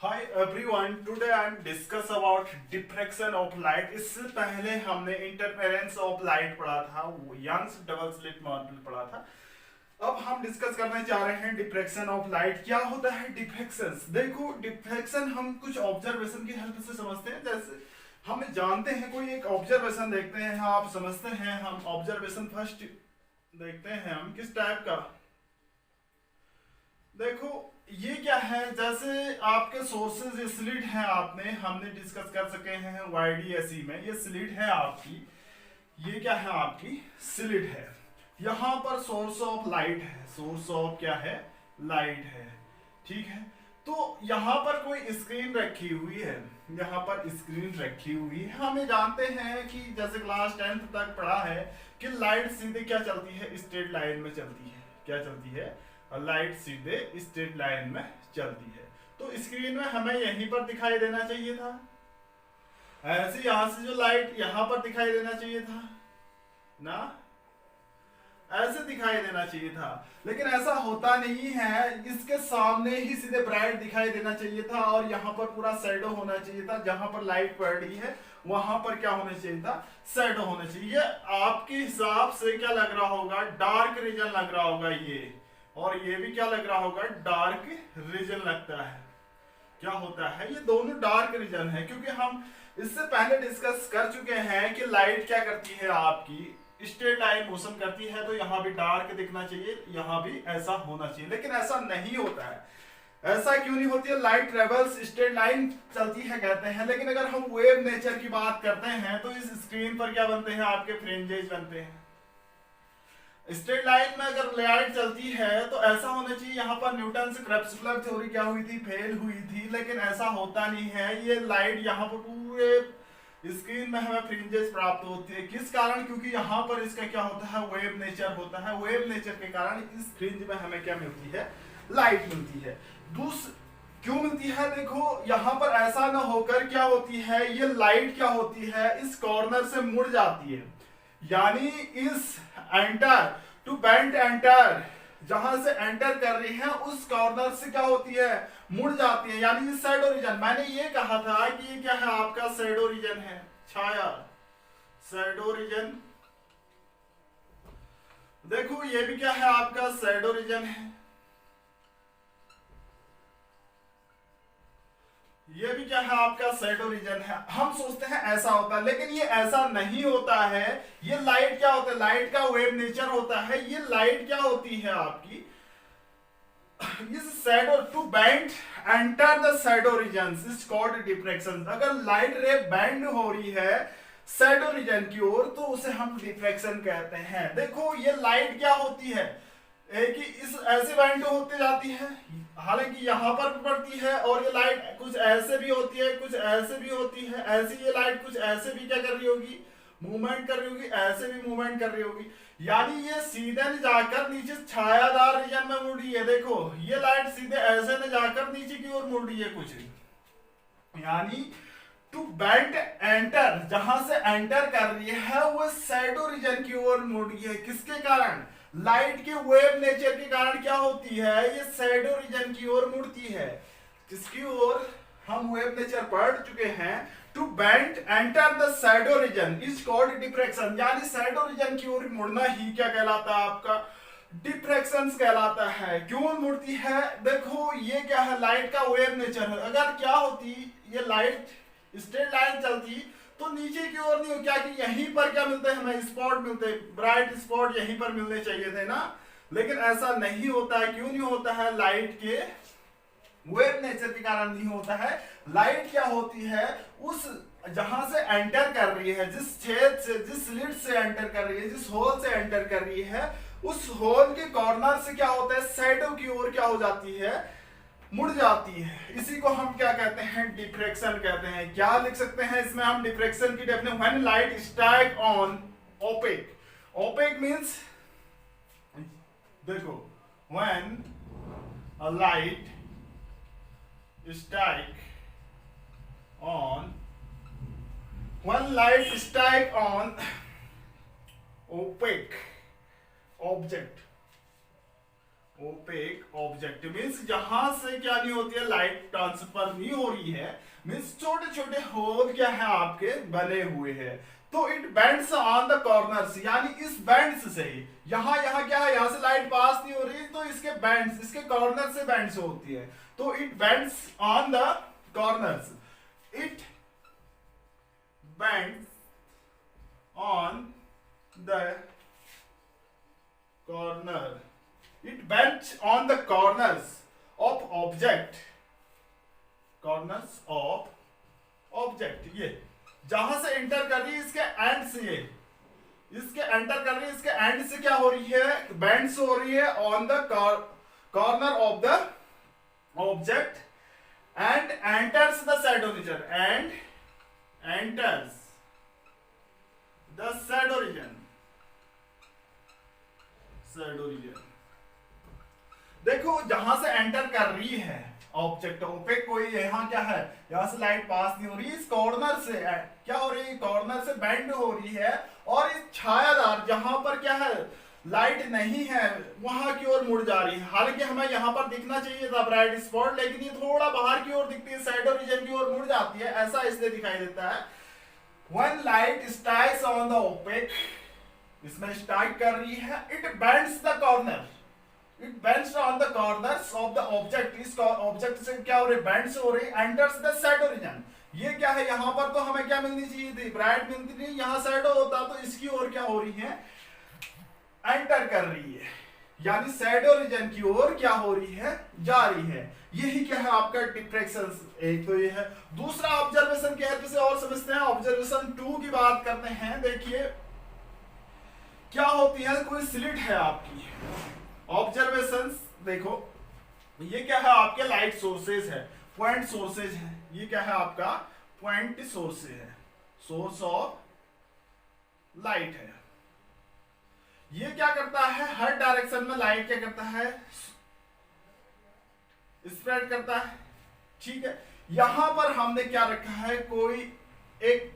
Hi everyone, today I am discuss about diffraction of light. इससे पहले हमने interference of light पढ़ा था, यंग्स डबल स्लिट मॉडल पढ़ा था। अब हम डिस्कस करने जा रहे हैं डिफ्रैक्शन ऑफ लाइट। क्या होता है डिफ्रैक्शन? देखो, डिफ्रैक्शन हम कुछ ऑब्जर्वेशन की हेल्प से समझते हैं। जैसे हम जानते हैं, कोई एक ऑब्जर्वेशन देखते हैं, आप समझते हैं, हम ऑब्जर्वेशन फर्स्ट देखते हैं हम किस टाइप का। देखो ये क्या है, जैसे आपके सोर्सेज ये स्लिट है, आपने हमने डिस्कस कर सके हैं वाईडीएसई में। ये स्लिट है आपकी, ये क्या है आपकी स्लिट है। यहाँ पर सोर्स ऑफ लाइट है, सोर्स ऑफ क्या है, लाइट है, ठीक है। तो यहाँ पर कोई स्क्रीन रखी हुई है, यहाँ पर स्क्रीन रखी हुई है। हमें जानते हैं कि जैसे क्लास 10th तक पढ़ा है कि लाइट सीधे क्या चलती है, स्ट्रेट लाइन में चलती है। क्या चलती है? लाइट सीधे स्ट्रेट लाइन में चलती है। तो स्क्रीन में हमें यहीं पर दिखाई देना चाहिए था, ऐसे यहां से जो लाइट यहां पर दिखाई देना चाहिए था ना, ऐसे दिखाई देना चाहिए था। लेकिन ऐसा होता नहीं है, इसके सामने ही सीधे ब्राइट दिखाई देना चाहिए था और यहाँ पर पूरा शैडो होना चाहिए था। जहां पर लाइट पड़ रही है वहां पर क्या होना चाहिए था, शैडो होना चाहिए। आपके हिसाब से क्या लग रहा होगा, डार्क रीजन लग रहा होगा ये, और ये भी क्या लग रहा होगा, डार्क रीजन लगता है। क्या होता है, ये दोनों डार्क रीजन है, क्योंकि हम इससे पहले डिस्कस कर चुके हैं कि लाइट क्या करती है, आपकी स्ट्रेट लाइन मोशन करती है। तो यहाँ भी डार्क दिखना चाहिए, यहाँ भी ऐसा होना चाहिए, लेकिन ऐसा नहीं होता है। ऐसा क्यों नहीं होती है? लाइट ट्रेवल्स स्ट्रेट लाइन चलती है कहते हैं, लेकिन अगर हम वेव नेचर की बात करते हैं तो इस स्क्रीन पर क्या बनते हैं, आपके फ्रिंजेस बनते हैं। स्ट्रेट लाइन में अगर लाइट चलती है तो ऐसा होना चाहिए, यहाँ पर न्यूटन से क्रैप्सुलर थ्योरी क्या हुई थी, फेल हुई थी। लेकिन ऐसा होता नहीं है, ये लाइट यहाँ पर पूरे स्क्रीन में हमें फ्रिंजेस प्राप्त होती है। किस कारण? क्योंकि यहाँ पर इसका क्या होता है, वेव नेचर होता है। वेव नेचर के कारण इस फ्रिंज में हमें क्या मिलती है, लाइट मिलती है। क्यों मिलती है? देखो यहाँ पर ऐसा ना होकर क्या होती है, ये लाइट क्या होती है, इस कॉर्नर से मुड़ जाती है। यानी इस एंटर टू बेंट एंटर, जहां से एंटर कर रही है उस कॉर्नर से क्या होती है, मुड़ जाती है। यानी ये शैडो रीजन, मैंने ये कहा था कि ये क्या है, आपका शैडो रीजन है, छाया, शैडो रीजन। देखो ये भी क्या है, आपका शैडो रीजन है। ये भी क्या है, आपका शैडो रीजन है। हम सोचते हैं ऐसा होता है, लेकिन ये ऐसा नहीं होता है। ये लाइट क्या होता है, लाइट का वेव नेचर होता है। ये लाइट क्या होती है आपकी, इस shadow to bend enter the shadow region is called diffraction. अगर लाइट रे बेंड हो रही है शैडो रीजन की ओर तो उसे हम डिफ्रैक्शन कहते हैं। देखो ये लाइट क्या होती है, कि इस ऐसे बेंड होते जाती है, हालांकि यहाँ पर भी पड़ती है, और ये लाइट कुछ ऐसे भी होती है, कुछ ऐसे भी होती है। ऐसी ये लाइट कुछ ऐसे भी क्या कर रही होगी, मूवमेंट कर रही होगी, ऐसे भी मूवमेंट कर रही होगी। यानी ये सीधे न जाकर नीचे छायादार रीजन में मुड़ रही है। देखो ये लाइट सीधे ऐसे न जाकर नीचे की ओर मुड़ रही है कुछ, यानी टू बेंट एंटर, जहां से एंटर कर रही है वो शैडो रीजन की ओर मुड़ रही है। किसके कारण? लाइट के वेव नेचर के कारण क्या होती है, ये शैडो रीजन की ओर मुड़ती है। किसकी ओर? हम वेव नेचर पढ़ चुके हैं। To bent enter the shadow region is called diffraction, यानी शैडो रीजन की ओर मुड़ना ही क्या कहलाता है, आपका डिफ्रैक्शन कहलाता है। क्यों मुड़ती है? देखो ये क्या है, लाइट का वेव नेचर है। अगर क्या होती, ये लाइट स्ट्रेट लाइन चलती तो नीचे की ओर नहीं हो, क्या कि यहीं पर क्या मिलते हैं हमें, स्पॉट मिलते हैं, ब्राइट स्पॉट यहीं पर मिलने चाहिए थे ना। लेकिन ऐसा नहीं होता है। क्यों नहीं होता है? लाइट के वेव नेचर के कारण नहीं होता है। लाइट क्या होती है, उस जहां से एंटर कर रही है, जिस छेद से, जिस स्लिट से एंटर कर रही है, जिस होल से एंटर कर रही है, उस होल के कॉर्नर से क्या होता है, शैडो की ओर क्या हो जाती है, मुड़ जाती है। इसी को हम क्या कहते हैं, डिफ्रैक्शन कहते हैं। क्या लिख सकते हैं इसमें हम डिफ्रैक्शन की definition? When light strike on opaque, opaque means, देखो when a light strike on when light strike on opaque object, opaque object means जहां से क्या नहीं होती है, लाइट ट्रांसफर नहीं हो रही है, मीन्स छोटे छोटे होल क्या है आपके बने हुए हैं। तो it bends on the corners, यानी इस बेंड्स से यहाँ क्या है, यहाँ से लाइट पास नहीं हो रही, तो इसके बेंड्स, इसके कॉर्नर से बेंड्स होती है, तो it bends on the corners, it bends on the corner, it bends on the corners of object, corners of object, ये जहां से एंटर कर रही है इसके एंड से, इसके एंटर कर रही है, इसके एंड से क्या हो रही है, बेंड्स हो रही है on the corner of the object and enters the shadow reason, and enters the shadow region, shadow region. देखो जहां से एंटर कर रही है ऑब्जेक्ट, ओपेक कोई यहाँ क्या है, यहाँ से लाइट पास नहीं हो रही, इस कॉर्नर से क्या हो रही है, कॉर्नर से बेंड हो रही है, और इस छायादार जहां पर क्या है लाइट नहीं है वहां की ओर मुड़ जा रही है। हालांकि हमें यहाँ पर दिखना चाहिए था ब्राइट स्पॉट, लेकिन ये थोड़ा बाहर की ओर दिखती है, शैडो रीजन की ओर मुड़ जाती है, ऐसा इसलिए दिखाई देता है। When light strikes on the opaque, इसमें स्ट्राइक कर रही है, it bends the corner, it bends on the corners of the object, इस ऑब्जेक्ट से क्या हो रही है, बेंड्स हो रही, enters the shadow region। ये क्या है, यहाँ पर तो हमें क्या मिलनी चाहिए थी, ब्राइट मिलती थी, यहाँ शैडो होता, तो इसकी ओर क्या हो रही है, एंटर कर रही है, यानी शैडो रीजन की ओर क्या हो रही है, जा रही है। यही क्या है आपका डिफ्रैक्शन। एक तो ये है, दूसरा ऑब्जर्वेशन की हेल्प से और समझते हैं। ऑब्जर्वेशन 2 की बात करते हैं। देखिए क्या होती है, कोई स्लिट है आपकी, ऑब्जर्वेशन देखो, ये क्या है आपके लाइट सोर्सेज है, पॉइंट सोर्सेज है, ये क्या है आपका पॉइंट सोर्स है, सोर्स ऑफ लाइट है। ये क्या करता है, हर डायरेक्शन में लाइट क्या करता है, स्प्रेड करता है, ठीक है। यहां पर हमने क्या रखा है, कोई एक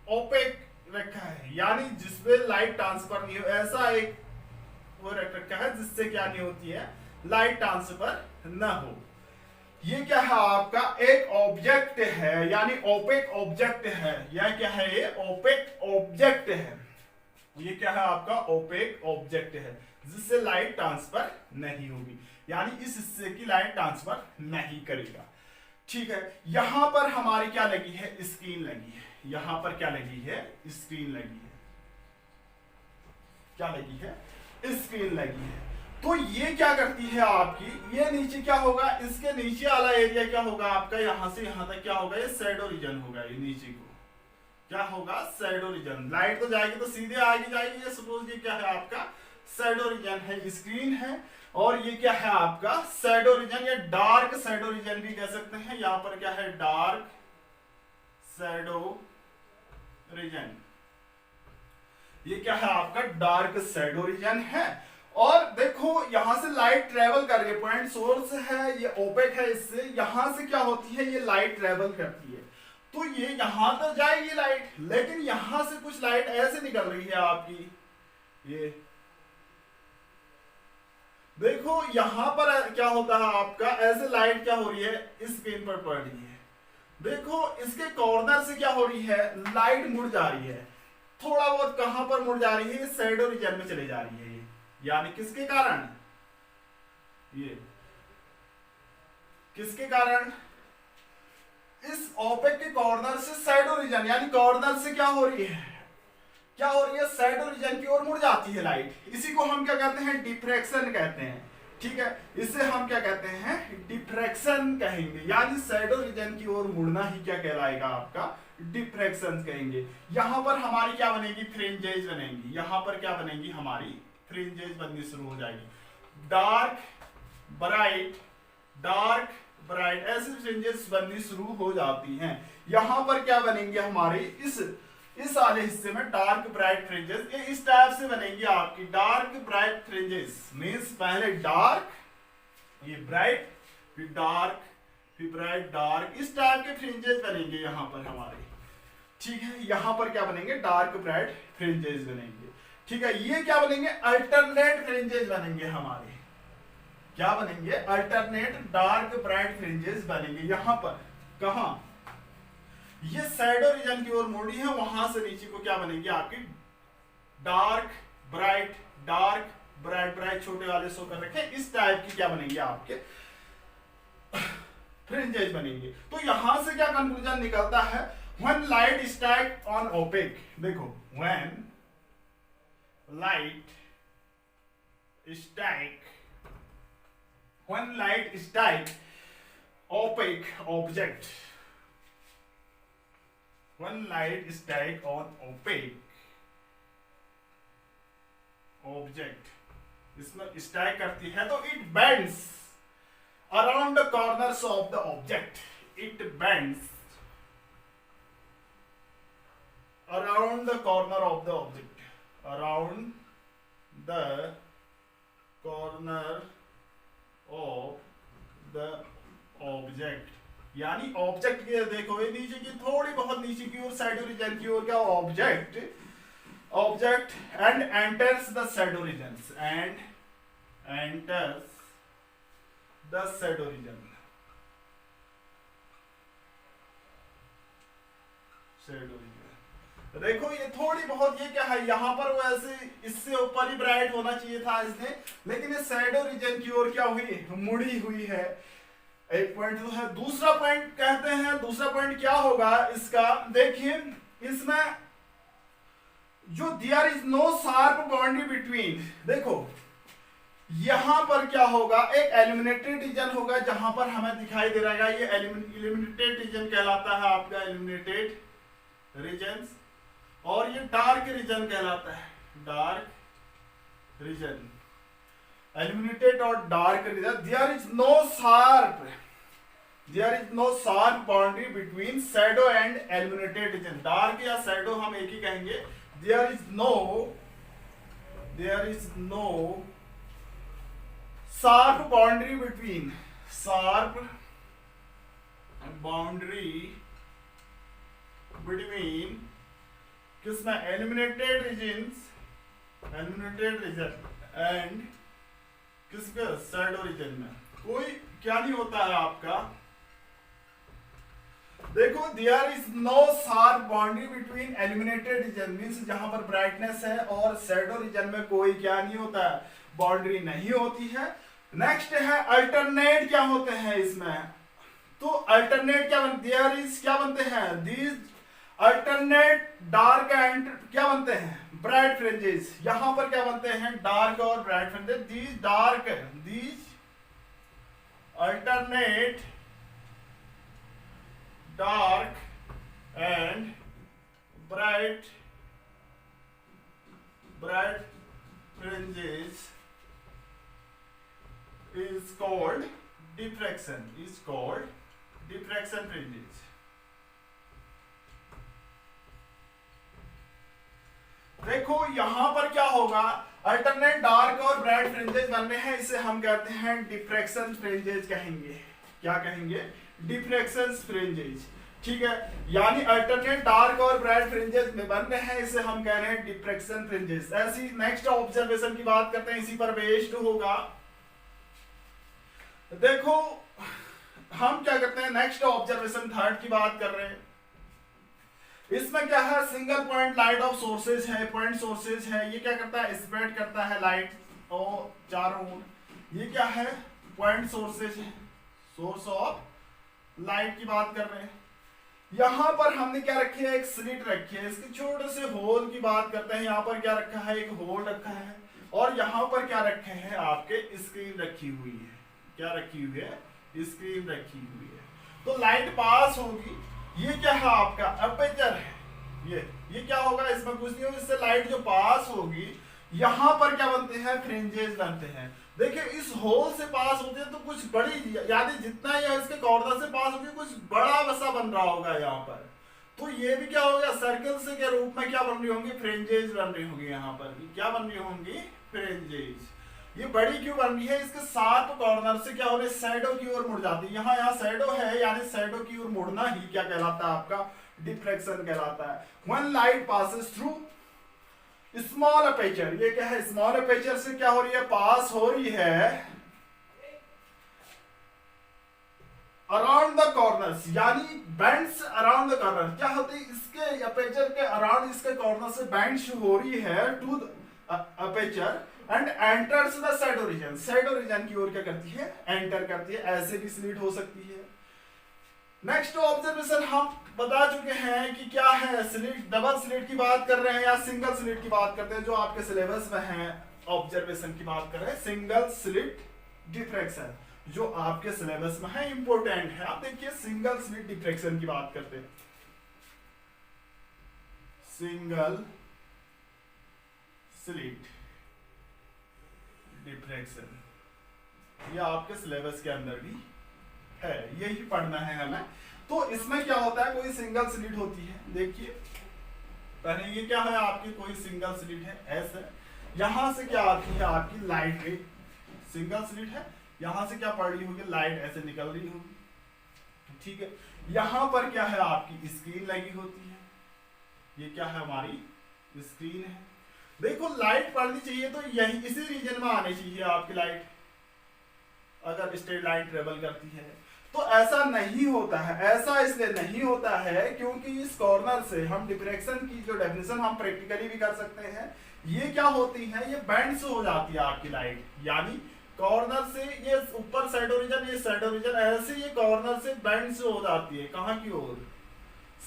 ओपेक रखा है, यानी जिसमें लाइट ट्रांसफर नहीं हो, ऐसा एक वो रख रखा है जिससे क्या नहीं होती है, लाइट ट्रांसफर ना हो। ये क्या है आपका एक ऑब्जेक्ट है, यानी ओपेक ऑब्जेक्ट है। यह क्या है, ये ओपेक ऑब्जेक्ट है। ये क्या है आपका ओपेक ऑब्जेक्ट है जिससे लाइट ट्रांसफर नहीं होगी, यानी इस हिस्से की लाइट ट्रांसफर नहीं करेगा, ठीक है। यहां पर हमारी क्या लगी है, स्क्रीन लगी है। यहां पर क्या लगी है, स्क्रीन लगी है, क्या लगी है, स्क्रीन लगी है। तो ये क्या करती है आपकी, ये नीचे क्या होगा, इसके नीचे वाला एरिया क्या होगा आपका, यहां से यहां तक क्या होगा, ये शैडो रीजन होगा। ये नीचे को क्या होगा, शैडो रीजन। लाइट तो जाएगी तो सीधे आगे जाएगी, ये सपोज ये क्या है आपका शैडो रीजन है, स्क्रीन है, और ये क्या है आपका शैडो रीजन या डार्क शैडो रीजन भी कह सकते हैं। यहां पर क्या है, डार्क शैडो रीजन, ये क्या है आपका डार्क शैडो रीजन है। और देखो यहां से लाइट ट्रेवल कर रही है, पॉइंट सोर्स है, ये ओपेक है, इससे यहां से क्या होती है, ये लाइट ट्रेवल करती है, तो ये यहां तक जाएगी लाइट, लेकिन यहां से कुछ लाइट ऐसे निकल रही है आपकी, ये देखो यहां पर क्या होता है आपका, ऐसे लाइट क्या हो रही है, स्क्रीन पर पड़ रही है। देखो इसके कॉर्नर से क्या हो रही है, लाइट मुड़ जा रही है, थोड़ा बहुत कहां पर मुड़ जा रही है, शैडो रीजन में चले जा रही है, यानी किसके कारण, ये किसके कारण, इस ओपेक के कॉर्नर से शैडो रीजन, यानी कॉर्नर से क्या हो रही है, क्या हो रही है, शैडो रीजन की ओर मुड़ जाती है लाइट। इसी को हम क्या कहते हैं, डिफ्रैक्शन कहते हैं, ठीक है। इसे हम क्या कहते हैं, डिफ्रैक्शन कहेंगे, यानी शैडो रीजन की ओर मुड़ना ही क्या कहलाएगा आपका, डिफ्रैक्शन कहेंगे। यहां पर हमारी क्या बनेगी, फ्रिंजेज बनेंगी, यहां पर क्या बनेगी, हमारी फ्रिंजेज बननी शुरू हो जाएगी, डार्क ब्राइट, डार्क ब्राइट, ऐसे फ्रिंजेस बननी शुरू हो जाती हैं। यहां पर क्या बनेंगे हमारे, इस वाले हिस्से में डार्क ब्राइट फ्रिंजेस, ये इस टाइप से बनेंगी आपकी डार्क ब्राइट फ्रिंजेस। मींस पहले डार्क, ये ब्राइट, फिर डार्क, फिर ब्राइट, डार्क, इस टाइप के फ्रिंजेस बनेंगे यहां पर हमारे, ठीक है। यहां पर क्या बनेंगे, डार्क ब्राइट फ्रिंजेस बनेंगे, ठीक है। ये क्या बनेंगे, अल्टरनेट फ्रिंजेस बनेंगे हमारे, क्या बनेंगे, अल्टरनेट डार्क ब्राइट फ्रिंजेस बनेंगे। यहां पर कहा ये शैडो रीजन की ओर मोड़ी है, वहां से नीचे को क्या बनेंगे आपकी डार्क ब्राइट ब्राइट ब्राइट छोटे वाले शो कर रखे, इस टाइप की क्या बनेंगे आपके फ्रिंजेस बनेंगे। तो यहां से क्या कंक्लूजन निकलता है, when light strike on opaque, देखो when light strike opaque object, when light strike on opaque object, इसमें स्ट्राइक करती है तो it bends around the corners of the object, it bends around the corner of the object, around the corner of the object, यानी object के देखो ये नीचे की थोड़ी बहुत नीचे की ओर शैडो रीजन की ओर क्या object and enters the shadow regions, and enters the shadow region, shadow region. देखो ये थोड़ी बहुत ये क्या है, यहां पर वैसे इससे ऊपर ही ब्राइट होना चाहिए था इसने, लेकिन ये शैडो रीजन की ओर क्या हुई, मुड़ी हुई है। एक पॉइंट तो है। दूसरा पॉइंट कहते हैं, दूसरा पॉइंट क्या होगा इसका, देखिए इसमें जो there is no sharp boundary between, देखो यहां पर क्या होगा, एक एलिमिनेटेड रीजन होगा जहां पर हमें दिखाई दे रहा है ये एलिमिनेटेड रीजन कहलाता है आपका, एलिमिनेटेड रीजन, और ये डार्क रीजन कहलाता है, डार्क रीजन, एलिमिनेटेड और dark region. There is no sharp boundary between shadow and eliminated region, dark या शैडो हम एक ही कहेंगे। There is no sharp boundary between, किसमें, एलिमिनेटेड रीजन एंड किसके, शैडो रीजन में कोई क्या नहीं होता है आपका, देखो there is no sharp boundary between eliminated region means जहां पर ब्राइटनेस है और शैडो रीजन में कोई क्या नहीं होता है, बाउंड्री नहीं होती है। नेक्स्ट है अल्टरनेट क्या होते हैं इसमें, तो अल्टरनेट क्या बनते, देयर इज क्या बनते हैं, दीज अल्टरनेट डार्क एंड क्या बनते हैं, ब्राइट फ्रिंजेस, यहां पर क्या बनते हैं, डार्क और bright fringes, these alternate dark and bright fringes is called diffraction, fringes. देखो यहां पर क्या होगा, अल्टरनेट डार्क और ब्राइट फ्रिंजेस बन रहे हैं, इसे हम कहते हैं डिफ्रैक्शन फ्रिंजेस कहेंगे। क्या कहेंगे, डिफ्रैक्शन फ्रिंजेस, ठीक है। यानी अल्टरनेट डार्क और ब्राइट फ्रिंजेस में बन रहे हैं, इसे हम कह रहे हैं डिफ्रैक्शन फ्रिंजेस। ऐसी नेक्स्ट ऑब्जर्वेशन की बात करते हैं, इसी पर बेस्ड होगा। देखो हम क्या करते हैं, नेक्स्ट ऑब्जर्वेशन थर्ड की बात कर रहे हैं। इसमें क्या है, single point light of sources है, पॉइंट सोर्सेज है, ये क्या करता है, स्प्रेड करता है लाइट और चारों ओर। ये क्या है, पॉइंट सोर्सेज है, सोर्स ऑफ लाइट की बात कर रहे हैं। यहां पर हमने क्या रखी है, एक स्लिट रखी है, इसके छोटे से होल की बात करते हैं। यहाँ पर क्या रखा है, एक होल रखा है, और यहाँ पर क्या रखे हैं, आपके स्क्रीन रखी हुई है। क्या रखी हुई है, स्क्रीन रखी हुई है। तो लाइट पास होगी, ये क्या है आपका अपर्चर है, ये क्या होगा, इसमें कुछ नहीं होगा, इससे लाइट जो पास होगी, यहां पर क्या बनते हैं, फ्रिंजेस बनते हैं। देखिए इस होल से पास होते हैं तो कुछ बड़ी, यानी जितना ये इसके कॉर्नर से पास होगी, कुछ बड़ा वसा बन रहा होगा यहाँ पर। तो ये भी क्या होगा, सर्कल से के रूप में क्या बन रही होंगी, फ्रिंजेस बन रही होंगी। यहाँ पर क्या बन रही होंगी, फ्रिंजेस। ये बड़ी क्यों बन रही है, इसके शार्प कॉर्नर से क्या हो रहा है, शैडो की ओर मुड़ जाती है। यहाँ शैडो है, यानी शैडो की ओर मुड़ना ही क्या कहलाता है, आपका डिफ्रैक्शन कहलाता है। When light passes through small aperture, ये क्या है, स्मॉल अपर्चर से क्या हो रही है, पास हो रही है कॉर्नर्स यानी बैंड्स अराउंड द कॉर्नर, क्या होते हैं इसके अपेचर के अराउंड, इसके कॉर्नर से बैंड्स हो रही है to aperture and enters the shadow region, shadow region की ओर क्या करती है, एंटर करती है। ऐसे भी स्लिट हो सकती है। नेक्स्ट ऑब्जर्वेशन हम बता चुके हैं कि क्या है स्लिट, डबल स्लिट की बात कर रहे हैं या सिंगल स्लिट की बात करते हैं, जो आपके सिलेबस में है। ऑब्जर्वेशन की बात कर रहे हैं, सिंगल स्लिट डिफ्रैक्शन जो आपके सिलेबस में है, इंपॉर्टेंट है। आप देखिए सिंगल स्लिट डिफ्रैक्शन की बात करते हैं, सिंगल स्लिट डिफ्रैक्शन, ये आपके सिलेबस के अंदर भी है, यही पढ़ना है हमें। तो इसमें क्या होता है, कोई सिंगल स्लिट होती है, देखिए पहले ये क्या है आपकी, कोई सिंगल स्लिट है ऐसे, यहां से क्या आती है आपकी लाइट रे, सिंगल स्लिट है, यहां से क्या पड़ रही होगी, लाइट ऐसे निकल रही होगी, ठीक है। यहां पर क्या है आपकी स्क्रीन लगी होती है, ये क्या है हमारी स्क्रीन है। देखो लाइट पड़नी चाहिए तो यही इसी रीजन में आनी चाहिए आपकी लाइट, अगर स्ट्रेट लाइन ट्रेवल करती है तो ऐसा नहीं होता है। ऐसा इसलिए नहीं होता है क्योंकि इस कॉर्नर से हम डिफ्रैक्शन की जो डेफिनेशन हम प्रैक्टिकली भी कर सकते हैं, ये क्या होती है, ये बैंड से हो जाती है आपकी लाइट, यानी कॉर्नर से ये ऊपर शैडो रीजन, ये शैडो रीजन, ऐसे ये कॉर्नर से बैंड से हो जाती है, कहां की ओर,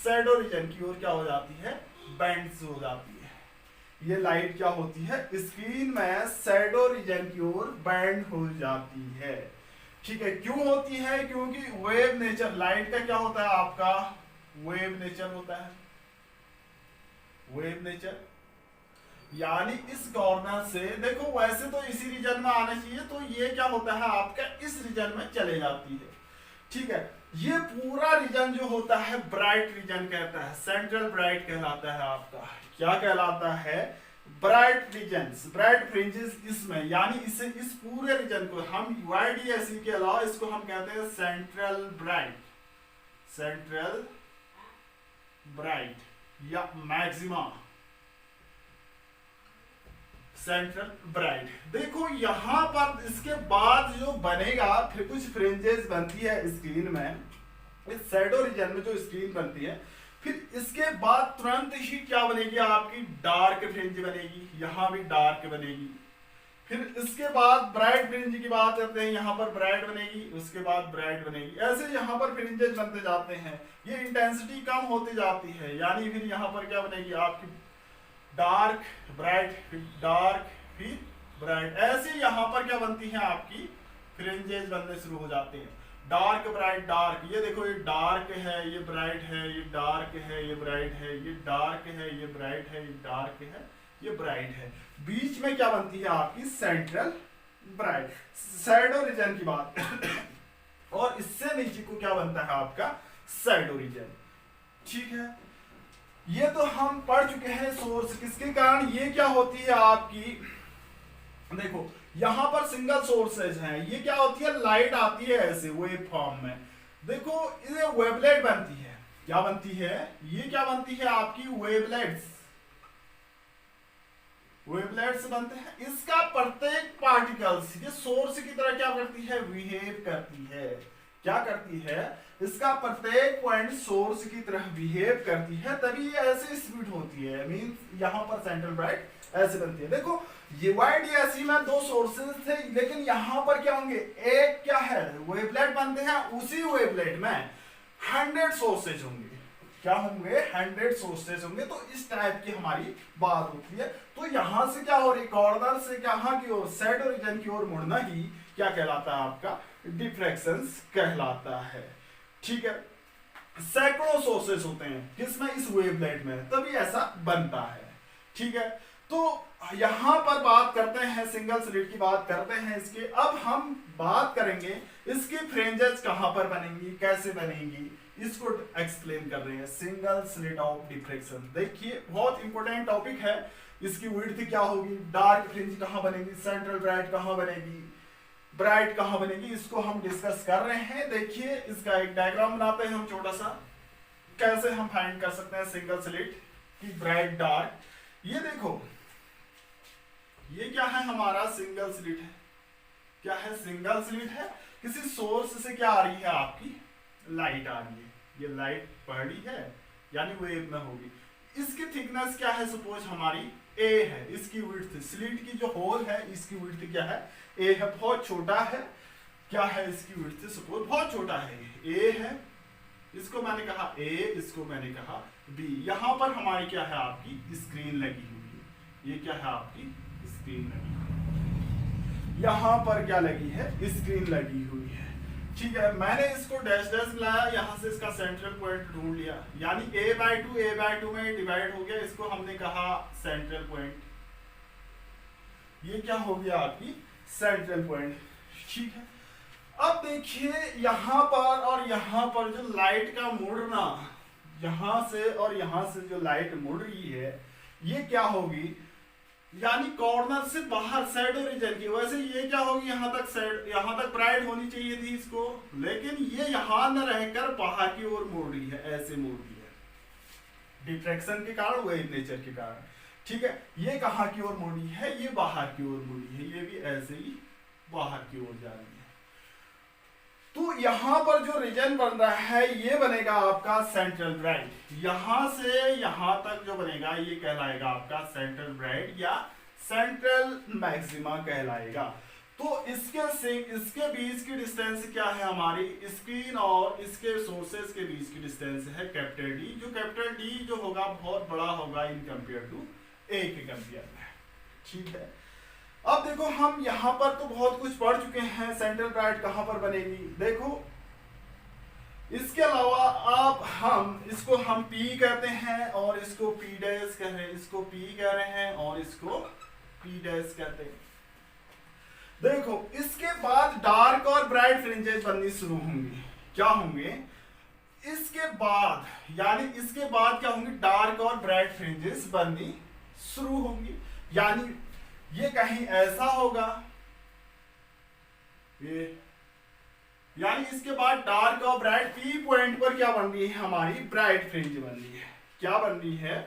शैडो रीजन की ओर क्या हो जाती है, बैंड से हो जाती है। ये लाइट क्या होती है, स्क्रीन में शैडो रीजन की ओर बैंड हो जाती है, ठीक है। क्यों होती है, क्योंकि वेव नेचर, लाइट का क्या होता है आपका, वेव नेचर होता है, वेव नेचर, यानी इस कॉर्नर से देखो वैसे तो इसी रीजन में आना चाहिए, तो ये क्या होता है आपका इस रीजन में चले जाती है, ठीक है। ये पूरा रीजन जो होता है ब्राइट रीजन कहता है, सेंट्रल ब्राइट कहलाता है आपका, क्या कहलाता है, ब्राइट रीजन, ब्राइट फ्रिंजेस इसमें, यानी इसे इस पूरे रीजन को हम YDSE के अलावा इसको हम कहते हैं सेंट्रल ब्राइट, सेंट्रल ब्राइट या मैक्सिमा सेंट्रल ब्राइट। देखो यहां पर इसके बाद जो बनेगा, फिर कुछ फ्रिंजेस बनती है स्क्रीन में, इस शैडो रीजन में जो स्क्रीन बनती है, फिर इसके बाद तुरंत ही क्या बनेगी आपकी, डार्क फ्रिंज बनेगी, यहां भी डार्क बनेगी। फिर इसके बाद ब्राइट फ्रिंज की बात करते हैं, यहां पर ब्राइट बनेगी, उसके बाद ब्राइट बनेगी, ऐसे यहां पर फ्रिंजेस बनते जाते हैं, ये इंटेंसिटी कम होती जाती है, यानी फिर यहां पर क्या बनेगी आपकी डार्क ब्राइट, फिर डार्क फिर ब्राइट, ऐसे यहां पर क्या बनती है आपकी फ्रिंजेस बनने शुरू हो जाते हैं, डार्क ब्राइट डार्क। ये देखो ये डार्क है, ये ब्राइट है, ये डार्क है, ये ब्राइट है, ये डार्क है, ये ब्राइट है, ये डार्क है, ये ब्राइट है। बीच में क्या बनती है आपकी सेंट्रल ब्राइट, शैडो रीजन की बात और इससे नीचे को क्या बनता है आपका शैडो रीजन, ठीक है। ये तो हम पढ़ चुके हैं सोर्स किसके कारण, ये क्या होती है आपकी, देखो यहां पर सिंगल सोर्सेज हैं, ये क्या होती है, लाइट आती है ऐसे वेव फॉर्म में, देखो ये वेवलेट बनती है, क्या बनती है, ये क्या बनती है आपकी वेवलेट्स, वेवलेट्स बनते हैं। इसका प्रत्येक पार्टिकल्स ये सोर्स की तरह क्या करती है, बिहेव करती है, क्या करती है, इसका प्रत्येक पॉइंट सोर्स की तरह बिहेव करती है, तभी ये ऐसे स्पीड होती है, मींस यहां पर सेंट्रल ब्राइट ऐसे बनती है। देखो ये YDSE में दो सोर्सेज थे, लेकिन यहां पर क्या होंगे, एक क्या है वेवलेट बनते हैं, उसी वेवलेट में 100 सोर्सेज होंगे, क्या होंगे 100 सोर्सेज होंगे, तो इस टाइप की हमारी बात होती है। तो यहां से क्या हो रही, कॉर्नर से कहां की ओर, शैडो रीजन की ओर मुड़ना ही क्या कहलाता है आपका डिफ्रैक्शंस कहलाता है, ठीक है। सैकड़ों सोर्सेस होते हैं किसमें, इस वेवलेट में, तभी ऐसा बनता है, ठीक है। तो यहां पर बात करते हैं सिंगल स्लिट की बात करते हैं इसके। अब हम बात करेंगे इसकी फ्रिंजेस कहां पर बनेंगी, कैसे बनेंगी, इसको एक्सप्लेन कर रहे हैं, सिंगल स्लिट ऑफ डिफ्रैक्शन। देखिए बहुत इंपॉर्टेंट टॉपिक है, इसकी विड्थ क्या होगी, डार्क फ्रिंज कहां बनेगी, सेंट्रल ब्राइट कहां बनेगी, ब्राइट कहां बनेगी, इसको हम डिस्कस कर रहे हैं। देखिए इसका एक डायग्राम बनाते हैं हम छोटा सा, कैसे हम फाइंड कर सकते हैं सिंगल स्लिट की ब्राइट डार्क। ये देखो ये क्या है हमारा सिंगल स्लिट है, क्या है सिंगल स्लिट है, किसी सोर्स से क्या आ रही है आपकी लाइट आ रही है, ये लाइट पड़ी है यानी वेव में होगी। इसकी थिकनेस क्या है, सपोज हमारी ए है, इसकी विड्थ, स्लिट की जो होल है इसकी विड्थ क्या है, ए है, बहुत छोटा है, क्या है इसकी विड्थ, सपोज बहुत छोटा है, ए है, इसको मैंने कहा ए, इसको मैंने कहा बी। यहां पर हमारी क्या है, आपकी स्क्रीन लगी हुई है, ये क्या है आपकी स्क्रीन लगी हुई, यहां पर क्या लगी है, स्क्रीन लगी हुई है। ठीक है, मैंने इसको डैश डैश लाया, यहां से इसका सेंट्रल पॉइंट ढूंढ लिया, यानी a/2 में डिवाइड हो गया, इसको हमने कहा सेंट्रल पॉइंट, ये क्या हो गया आपकी सेंट्रल पॉइंट। ठीक है, अब देखिए यहां पर और यहां पर जो लाइट का मुड़ना, यहां से और यहां से जो लाइट मुड़ रही है, ये क्या होगी, यानी कॉर्नर से बाहर साइड रीजन की, वैसे ये क्या होगी, यहां तक साइड, यहां तक ब्राइट होनी चाहिए थी इसको, लेकिन ये यहां न रहकर बाहर की ओर मुड़ रही है, ऐसे मुड़ रही है, डिफ्रैक्शन के कारण, वेव नेचर के कारण। ठीक है, ये कहां की ओर मुड़ी है, ये बाहर की ओर मुड़ी है, ये भी ऐसे ही बाहर की ओर जा रही है। तो यहां पर जो रीजन बन रहा है ये बनेगा आपका सेंट्रल ब्राइट, यहां से यहां तक जो बनेगा ये कहलाएगा आपका सेंट्रल ब्राइट या सेंट्रल मैक्सिमा कहलाएगा। तो इसके बीच की डिस्टेंस क्या है, हमारी स्क्रीन और इसके सोर्सेस के बीच की डिस्टेंस है कैपिटल डी, जो कैपिटल डी जो होगा बहुत बड़ा होगा इन कंपेयर टू ए के कंपेयर में। ठीक है, अब देखो हम यहां पर तो बहुत कुछ पढ़ चुके हैं, सेंट्रल ब्राइट कहां पर बनेगी, देखो इसके अलावा आप इसको हम P कहते हैं और इसको P डैश कह रहे हैं, इसको P कह रहे हैं और इसको P डैश कहते हैं। देखो इसके बाद डार्क और ब्राइट फ्रिंजेस बननी शुरू होंगी, क्या होंगे इसके बाद, यानी इसके बाद क्या होंगी, डार्क और ब्राइट फ्रिंजेस बननी शुरू होंगी, यानी ये कहीं ऐसा होगा, ये यानी इसके बाद डार्क और ब्राइट पी पॉइंट पर क्या बन रही है, हमारी ब्राइट फ्रिंज बन रही है, क्या बन रही है,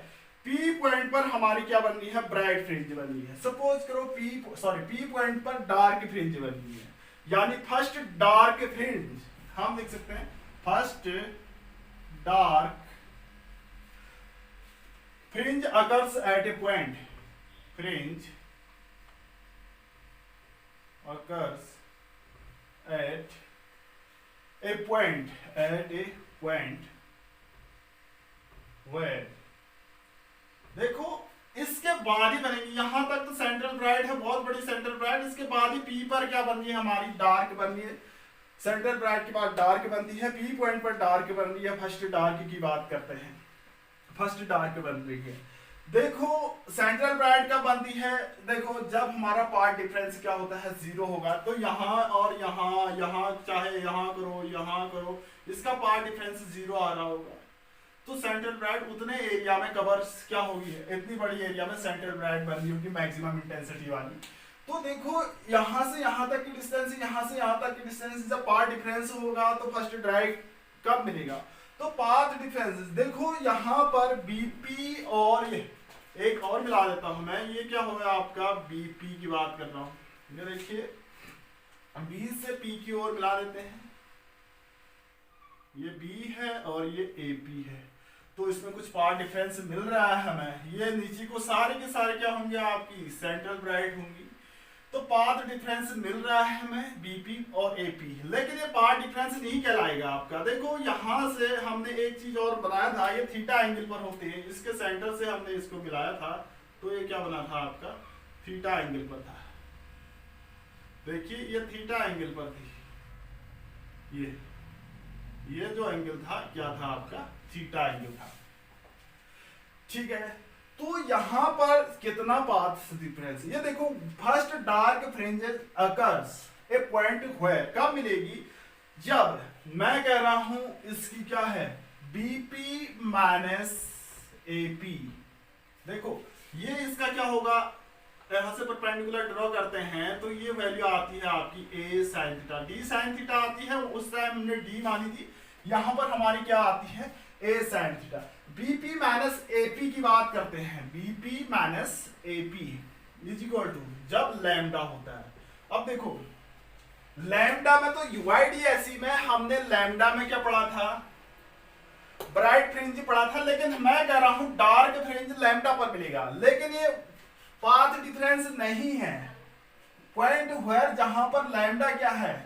पी पॉइंट पर हमारी क्या बन रही है, ब्राइट फ्रिंज बन रही है। सपोज करो पी पॉइंट पर डार्क फ्रिंज बन रही है, यानी फर्स्ट डार्क फ्रिंज हम लिख सकते हैं, first dark fringe occurs at A point, fringe occurs at a point where, देखो इसके बाद ही बनेगी, यहां तक तो सेंट्रल ब्राइट है, बहुत बड़ी सेंट्रल ब्राइट, इसके बाद ही पी पर क्या बन रही है, हमारी डार्क बन रही है, सेंट्रल ब्राइट के बाद डार्क बनती है, पी पॉइंट पर डार्क बन रही है, फर्स्ट डार्क की बात करते हैं, फर्स्ट डार्क बन रही है। देखो सेंट्रल ब्राइट कब बनती है, देखो जब हमारा पार्ट डिफरेंस क्या होता है, जीरो होगा, तो यहाँ और यहाँ चाहे यहाँ करो, इसका पार्ट डिफरेंस जीरो आ रहा होगा, तो सेंट्रल ब्राइट उतने एरिया में कवर क्या होगी, इतनी बड़ी एरिया में सेंट्रल ब्राइट बन रही होगी मैक्सिमम इंटेंसिटी वाली। तो देखो यहाँ से यहाँ तक की डिस्टेंस, यहाँ से यहाँ तक की डिस्टेंस, जब पार्ट डिफरेंस होगा तो फर्स्ट ब्राइट कब मिलेगा, तो पाथ डिफरेंस, देखो यहाँ पर बीपी और ये एक और मिला देता हूं मैं, ये क्या होगा आपका बीपी की बात कर रहा हूं, ये देखिए बी से पी की ओर मिला देते हैं, ये बी है और ये एपी है, तो इसमें कुछ पार्ट डिफरेंस मिल रहा है हमें, ये नीचे को सारे के सारे क्या होंगे, आपकी सेंट्रल ब्राइट होंगी, तो पाथ डिफरेंस मिल रहा है हमें बीपी और एपी, लेकिन ये पाथ डिफरेंस नहीं कहलाएगा आपका। देखो यहां से हमने एक चीज और बनाया था, ये थीटा एंगल पर होते हैं, इसके सेंटर से हमने इसको मिलाया था, तो ये क्या बना था आपका, थीटा एंगल पर था, देखिए ये थीटा एंगल पर थी, ये जो एंगल था क्या था आपका, थीटा एंगल था। ठीक है, तो यहां पर कितना पाथ डिफरेंस, ये देखो first dark fringes occurs a point where, कब मिलेगी, जब मैं कह रहा हूं इसकी क्या है, बीपी माइनस एपी, देखो ये इसका क्या होगा, यहां से परपेंडिकुलर ड्रॉ करते हैं तो ये वैल्यू आती है आपकी a sine theta, d sine theta आती है, उस टाइम हमने डी मानी थी, यहां पर हमारी क्या आती है, a sine theta. BP minus AP की बात करते हैं, BP minus AP is equal to जब लैम्डा होता है, अब देखो लैम्डा में तो यूआईडीएसई में हमने लैम्डा में क्या पढ़ा था, ब्राइट फ्रिंज पढ़ा था, लेकिन मैं कह रहा हूं डार्क फ्रिंज लैम्डा पर मिलेगा। लेकिन ये पाथ डिफरेंस नहीं है, पॉइंट वेयर जहां पर लैम्डा क्या है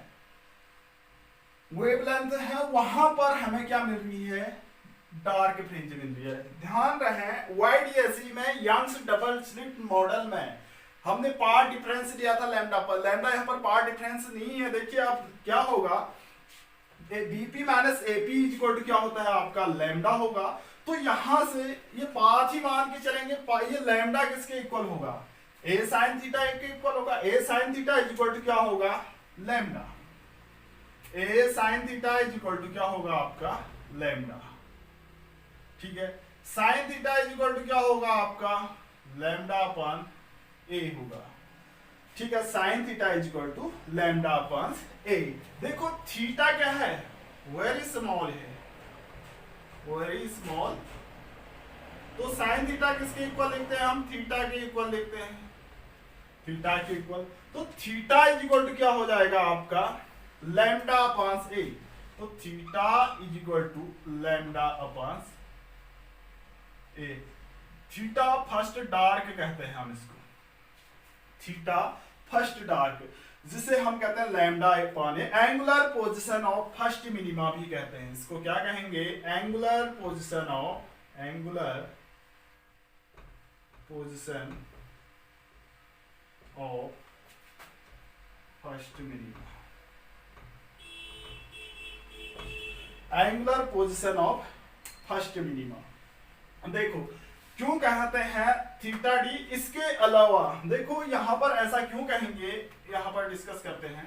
वेवलेंथ है, वहां पर हमें क्या मिल रही है, डार्क फ्रिंज मिल रही है। ध्यान रहे वाईडीएसई में यंग्स डबल स्लिट मॉडल में हमने पार्ट डिफरेंस लिया था लैम्डा पर, लैम्डा यहाँ पर पार्ट डिफरेंस नहीं है। देखिए अब क्या होगा, BP minus AP equal to क्या होता है आपका लैम्डा होगा। तो यहां से ये पाथ ही मान के चलेंगे, ये लैम्डा किसके इक्वल होगा, ए साइन थीटा के इक्वल होगा। A sine theta is equal to क्या होगा lambda, a sine theta is equal to क्या होगा आपका लैम्डा, ठीक है। Sine theta is equal to क्या होगा आपका लैम्डा अपॉन ए होगा, ठीक है। Sine theta is equal to lambda upon ए। देखो थीटा क्या है, वेरी स्मॉल है, वेरी स्मॉल। तो साइन थीटा किसके इक्वल लिखते हैं हम, थीटा के इक्वल लिखते हैं, थीटा के इक्वल। तो थीटा इज इक्वल टू क्या हो जाएगा आपका लैम्डा अपॉन ए। तो theta is equal to lambda upon A. Theta first dark कहते हैं हम इसको, थीटा फर्स्ट डार्क, जिसे हम कहते हैं lambda upon A. Angular position of first minima भी कहते हैं इसको, क्या कहेंगे, angular position of, angular position of first minima, angular position of first minima. देखो क्यों कहते हैं थीटा डी, इसके अलावा देखो यहां पर ऐसा क्यों कहेंगे, यहां पर डिस्कस करते हैं।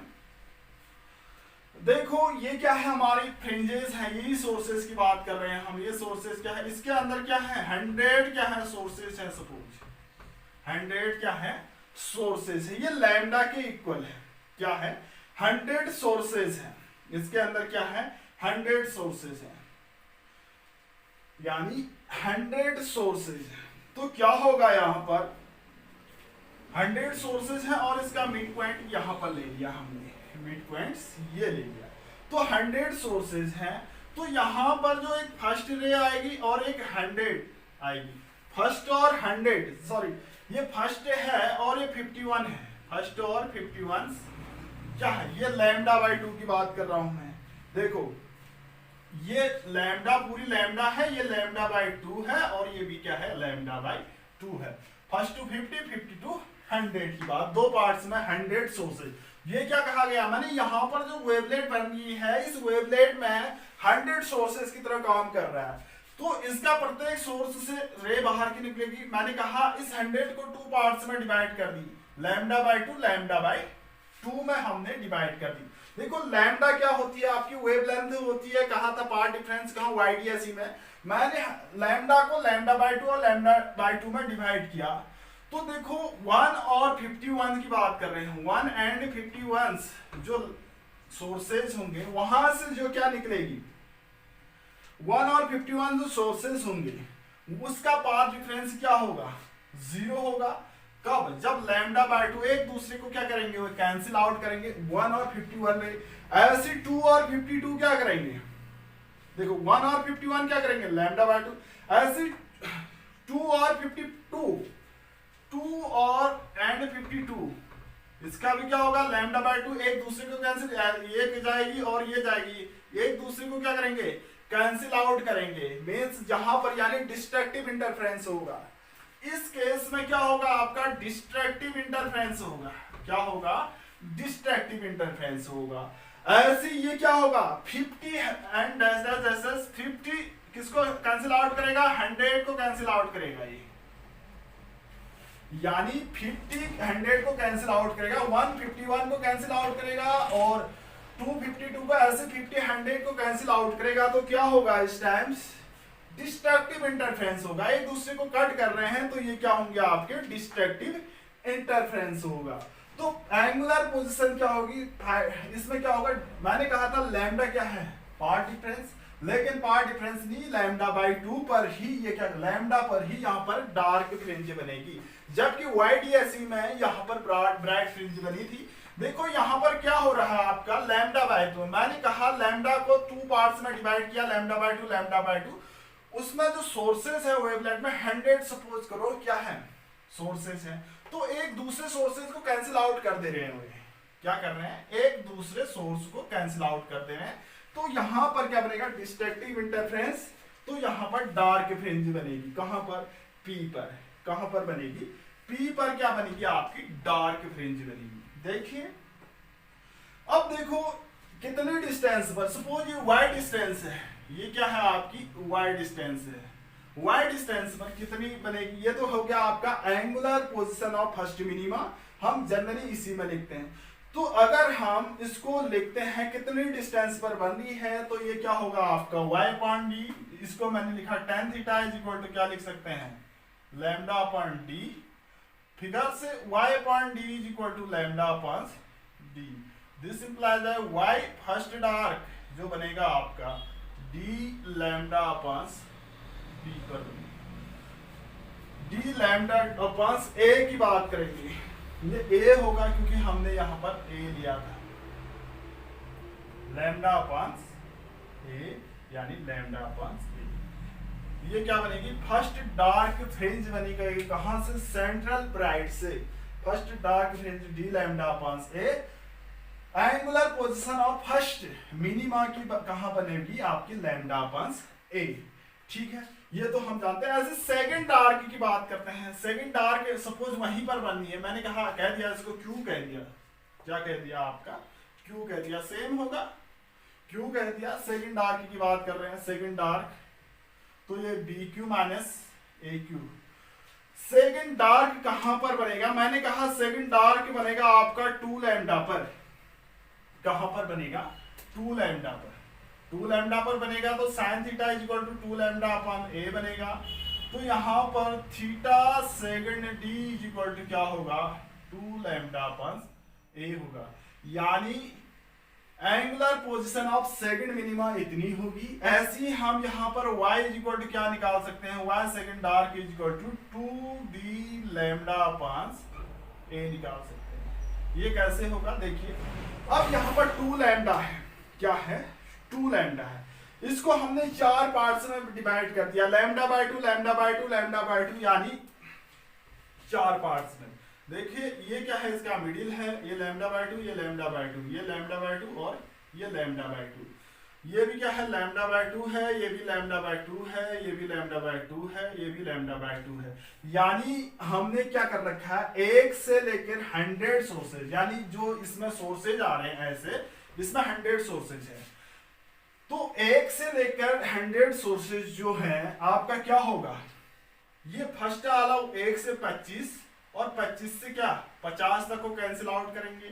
देखो ये क्या है, हमारी फ्रिंजेस है, यही सोर्सेस की बात कर रहे हैं हम। ये सोर्सेस क्या है, इसके अंदर क्या है 100 क्या है सोर्सेस है, सपोज 100 क्या है सोर्सेस है, ये लैम्डा के इक्वल है, क्या है 100 सोर्सेस है, इसके अंदर क्या है 100 सोर्सेस है, यानी 100 सोर्सेज। तो क्या होगा यहां पर 100 सोर्सेज है और इसका मिड पॉइंट यहां पर ले लिया हमने, मिड पॉइंट्स ये ले लिया। तो 100 सोर्सेज हैं, तो यहां पर जो एक फर्स्ट रे आएगी और एक 100 आएगी, फर्स्ट और 100 सॉरी, ये फर्स्ट है और ये 51 है, फर्स्ट और 51 क्या है, ये लैम्डा बाई 2 की बात कर रहा हूं मैं। देखो ये लैम्डा पूरी लैम्डा है, ये लैम्डा बाई 2 है और ये भी क्या है लैम्डा बाई 2 है। फर्स्ट टू 50, 50 टू 100 की बात, दो पार्ट्स में 100 सोर्सेज। ये क्या कहा गया, मैंने यहां पर जो वेवलेट बन गई है, इस वेवलेट में 100 सोर्सेज की तरह काम कर रहा है। तो इसका प्रत्येक सोर्स से रे बाहर की निकलेगी। मैंने कहा इस 100 को 2 पार्ट्स में डिवाइड कर दी, लैम्डा बाई 2, लैम्डा बाई 2 में हमने डिवाइड कर दी। देखो लैम्डा क्या होती है आपकी वेवलेंथ होती है, कहा था पार्ट डिफरेंस कहा वाईडीएसई में, मैंने लैम्डा को लैम्डा बाई 2 और लैम्डा बाई 2 में डिवाइड किया। तो देखो 1 और 51 की बात कर रहे हैं, 1 एंड 51 जो सोर्सेज होंगे वहां से जो क्या निकलेगी, 1 और 51 जो सोर्सेज होंगे उसका पाथ डिफरेंस क्या होगा 0 होगा। कब, जब लैम्डा बाय 2 एक दूसरे को क्या करेंगे, वो कैंसिल आउट करेंगे। 1 और 51 में ऐसे 2 और 52 क्या करेंगे, देखो 1 और 51 क्या करेंगे लैम्डा बाय 2, ऐसे 2 और 52, 2 और एंड 52 इसका भी क्या होगा लैम्डा बाय 2, एक दूसरे को कैंसिल, ये जाएगी और ये जाएगी, एक दूसरे को क्या करेंगे कैंसिल आउट करेंगे। मींस जहां पर यानी डिस्ट्रक्टिव इंटरफेरेंस होगा, इस केस में क्या होगा आपका डिस्ट्रक्टिव इंटरफेरेंस होगा, क्या होगा डिस्ट्रक्टिव इंटरफेरेंस होगा। ऐसे ये क्या होगा 50 एंड 50 किसको कैंसिल आउट करेगा, 100 को कैंसिल आउट करेगा, ये यानी 50 100 को कैंसिल आउट करेगा, 151 को कैंसिल आउट करेगा और 252 को ऐसे 50 100 को कैंसिल आउट करेगा। तो क्या होगा इस टाइम्स डिस्ट्रक्टिव इंटरफेरेंस होगा, एक दूसरे को कट कर रहे हैं तो ये क्या होंगे आपके डिस्ट्रक्टिव इंटरफेरेंस होगा। तो एंगुलर पोजीशन क्या होगी, इसमें क्या होगा, मैंने कहा था लैम्डा क्या है पार्ट डिफरेंस, लेकिन पार्ट डिफरेंस नहीं, लैम्डा बाई 2 पर ही ये क्या लैम्डा पर ही यहाँ पर डार्क फ्रिंज बनेगी, जबकि वाईडीएसई में यहाँ पर ब्राइट फ्रिंज बनी थी। देखो यहाँ पर क्या हो रहा है आपका लैम्डा बाय टू, मैंने कहा लैम्डा को 2 पार्ट्स में डिवाइड किया, lambda by two lambda by two. उसमें जो सोर्सेस है वेवलेंथ में 100 सपोज करो क्या है सोर्सेस है, तो एक दूसरे सोर्सेस को कैंसिल आउट कर दे रहे हैं। क्या कर रहे हैं, एक दूसरे सोर्स को कैंसिल आउट कर दे रहे हैं। तो यहां पर क्या बनेगा, डिस्ट्रक्टिव इंटरफेरेंस। तो यहां पर डार्क फ्रिंज बनेगी, कहां पर, पी पर। कहां पर बनेगी, पी पर क्या बनेगी आपकी डार्क फ्रिंज बनेगी। देखिए अब देखो कितने डिस्टेंस पर, सपोज ये वाई डिस्टेंस है, ये क्या है आपकी वाई डिस्टेंस है, वाई डिस्टेंस पर कितनी बनेगी, ये तो हो गया आपका angular position of first minima, हम जनरली इसी में लिखते हैं। तो अगर हम इसको लिखते हैं कितनी डिस्टेंस पर बन रही है, तो ये क्या होगा आपका y अपॉन डी, इसको मैंने लिखा tan theta is equal to क्या लिख सकते हैं, लैम्डा अपॉन डी। फिगर से y upon D is equal to lambda upon D. This implies है y फर्स्ट डार्क जो बनेगा आपका d लैम्डा अपॉन डी पर, d लैम्डा अपॉन a की बात करेंगे, ये a होगा क्योंकि हमने यहां पर a लिया था, लैम्डा अपॉन a यानी लैम्डा अपॉन a। ये क्या बनेगी, फर्स्ट डार्क फ्रिंज बनेगी कहां से, सेंट्रल ब्राइट से, first dark fringe D lambda upon a। Angular position of first minima की कहां बनेगी आपकी लैम्डा अपॉन a। ठीक है, ये तो हम जानते हैं। ऐसे सेकंड डार्क की बात करते हैं, सेकंड डार्क सपोज वहीं पर बननी है, मैंने कहा कह दिया इसको क्यू कह दिया, क्या कह दिया आपका क्यू कह दिया, सेम होगा क्यू कह दिया। सेकंड डार्क की बात कर रहे हैं, सेकंड डार्क तो ये बी क्यू माइनस ए क्यू। सेकंड डार्क कहां पर बनेगा, मैंने कहा सेकंड डार्क बनेगा आपका 2 लैम्डा पर। कहां पर बनेगा, 2 लैम्डा पर। 2 लैम्डा पर बनेगा तो sine theta is equal to 2 lambda upon a बनेगा। तो यहां पर theta second d is equal to क्या होगा, 2 लैम्डा अपॉन ए होगा। यानी angular position of second minima इतनी होगी। ऐसी हम यहां पर y इज इक्वल टू क्या निकाल सकते हैं, y second dark is equal to 2d lambda upon a निकाल सकते हैं। ये कैसे होगा देखिए, अब यहां पर 2 लैम्डा है, क्या है 2 लैम्डा है, इसको हमने 4 पार्ट्स में डिवाइड कर दिया, lambda by 2 lambda by 2 lambda by 2 यानी 4 पार्ट्स में। देखिए ये क्या है, इसका मिडिल है, ये लैम्डा बाय 2, ये लैम्डा बाय 2, ये लैम्डा बाय 2 और ये लैम्डा बाय 2। ये भी क्या है, लैम्डा बाय 2 है, ये भी लैम्डा बाय 2 है, ये भी लैम्डा बाय 2 है, ये भी लैम्डा बाय 2 है। यानी हमने क्या कर रखा है, 1 से लेकर 100 सोर्सेज, यानी जो इसमें सोर्सेज आ रहे हैं ऐसे, इसमें 100 सोर्सेज है। तो 1 से लेकर 100 सोर्सेज जो हैं आपका क्या होगा, ये फर्स्ट वाला 1 से 25 और 25 से क्या 50 तक को कैंसिल आउट करेंगे,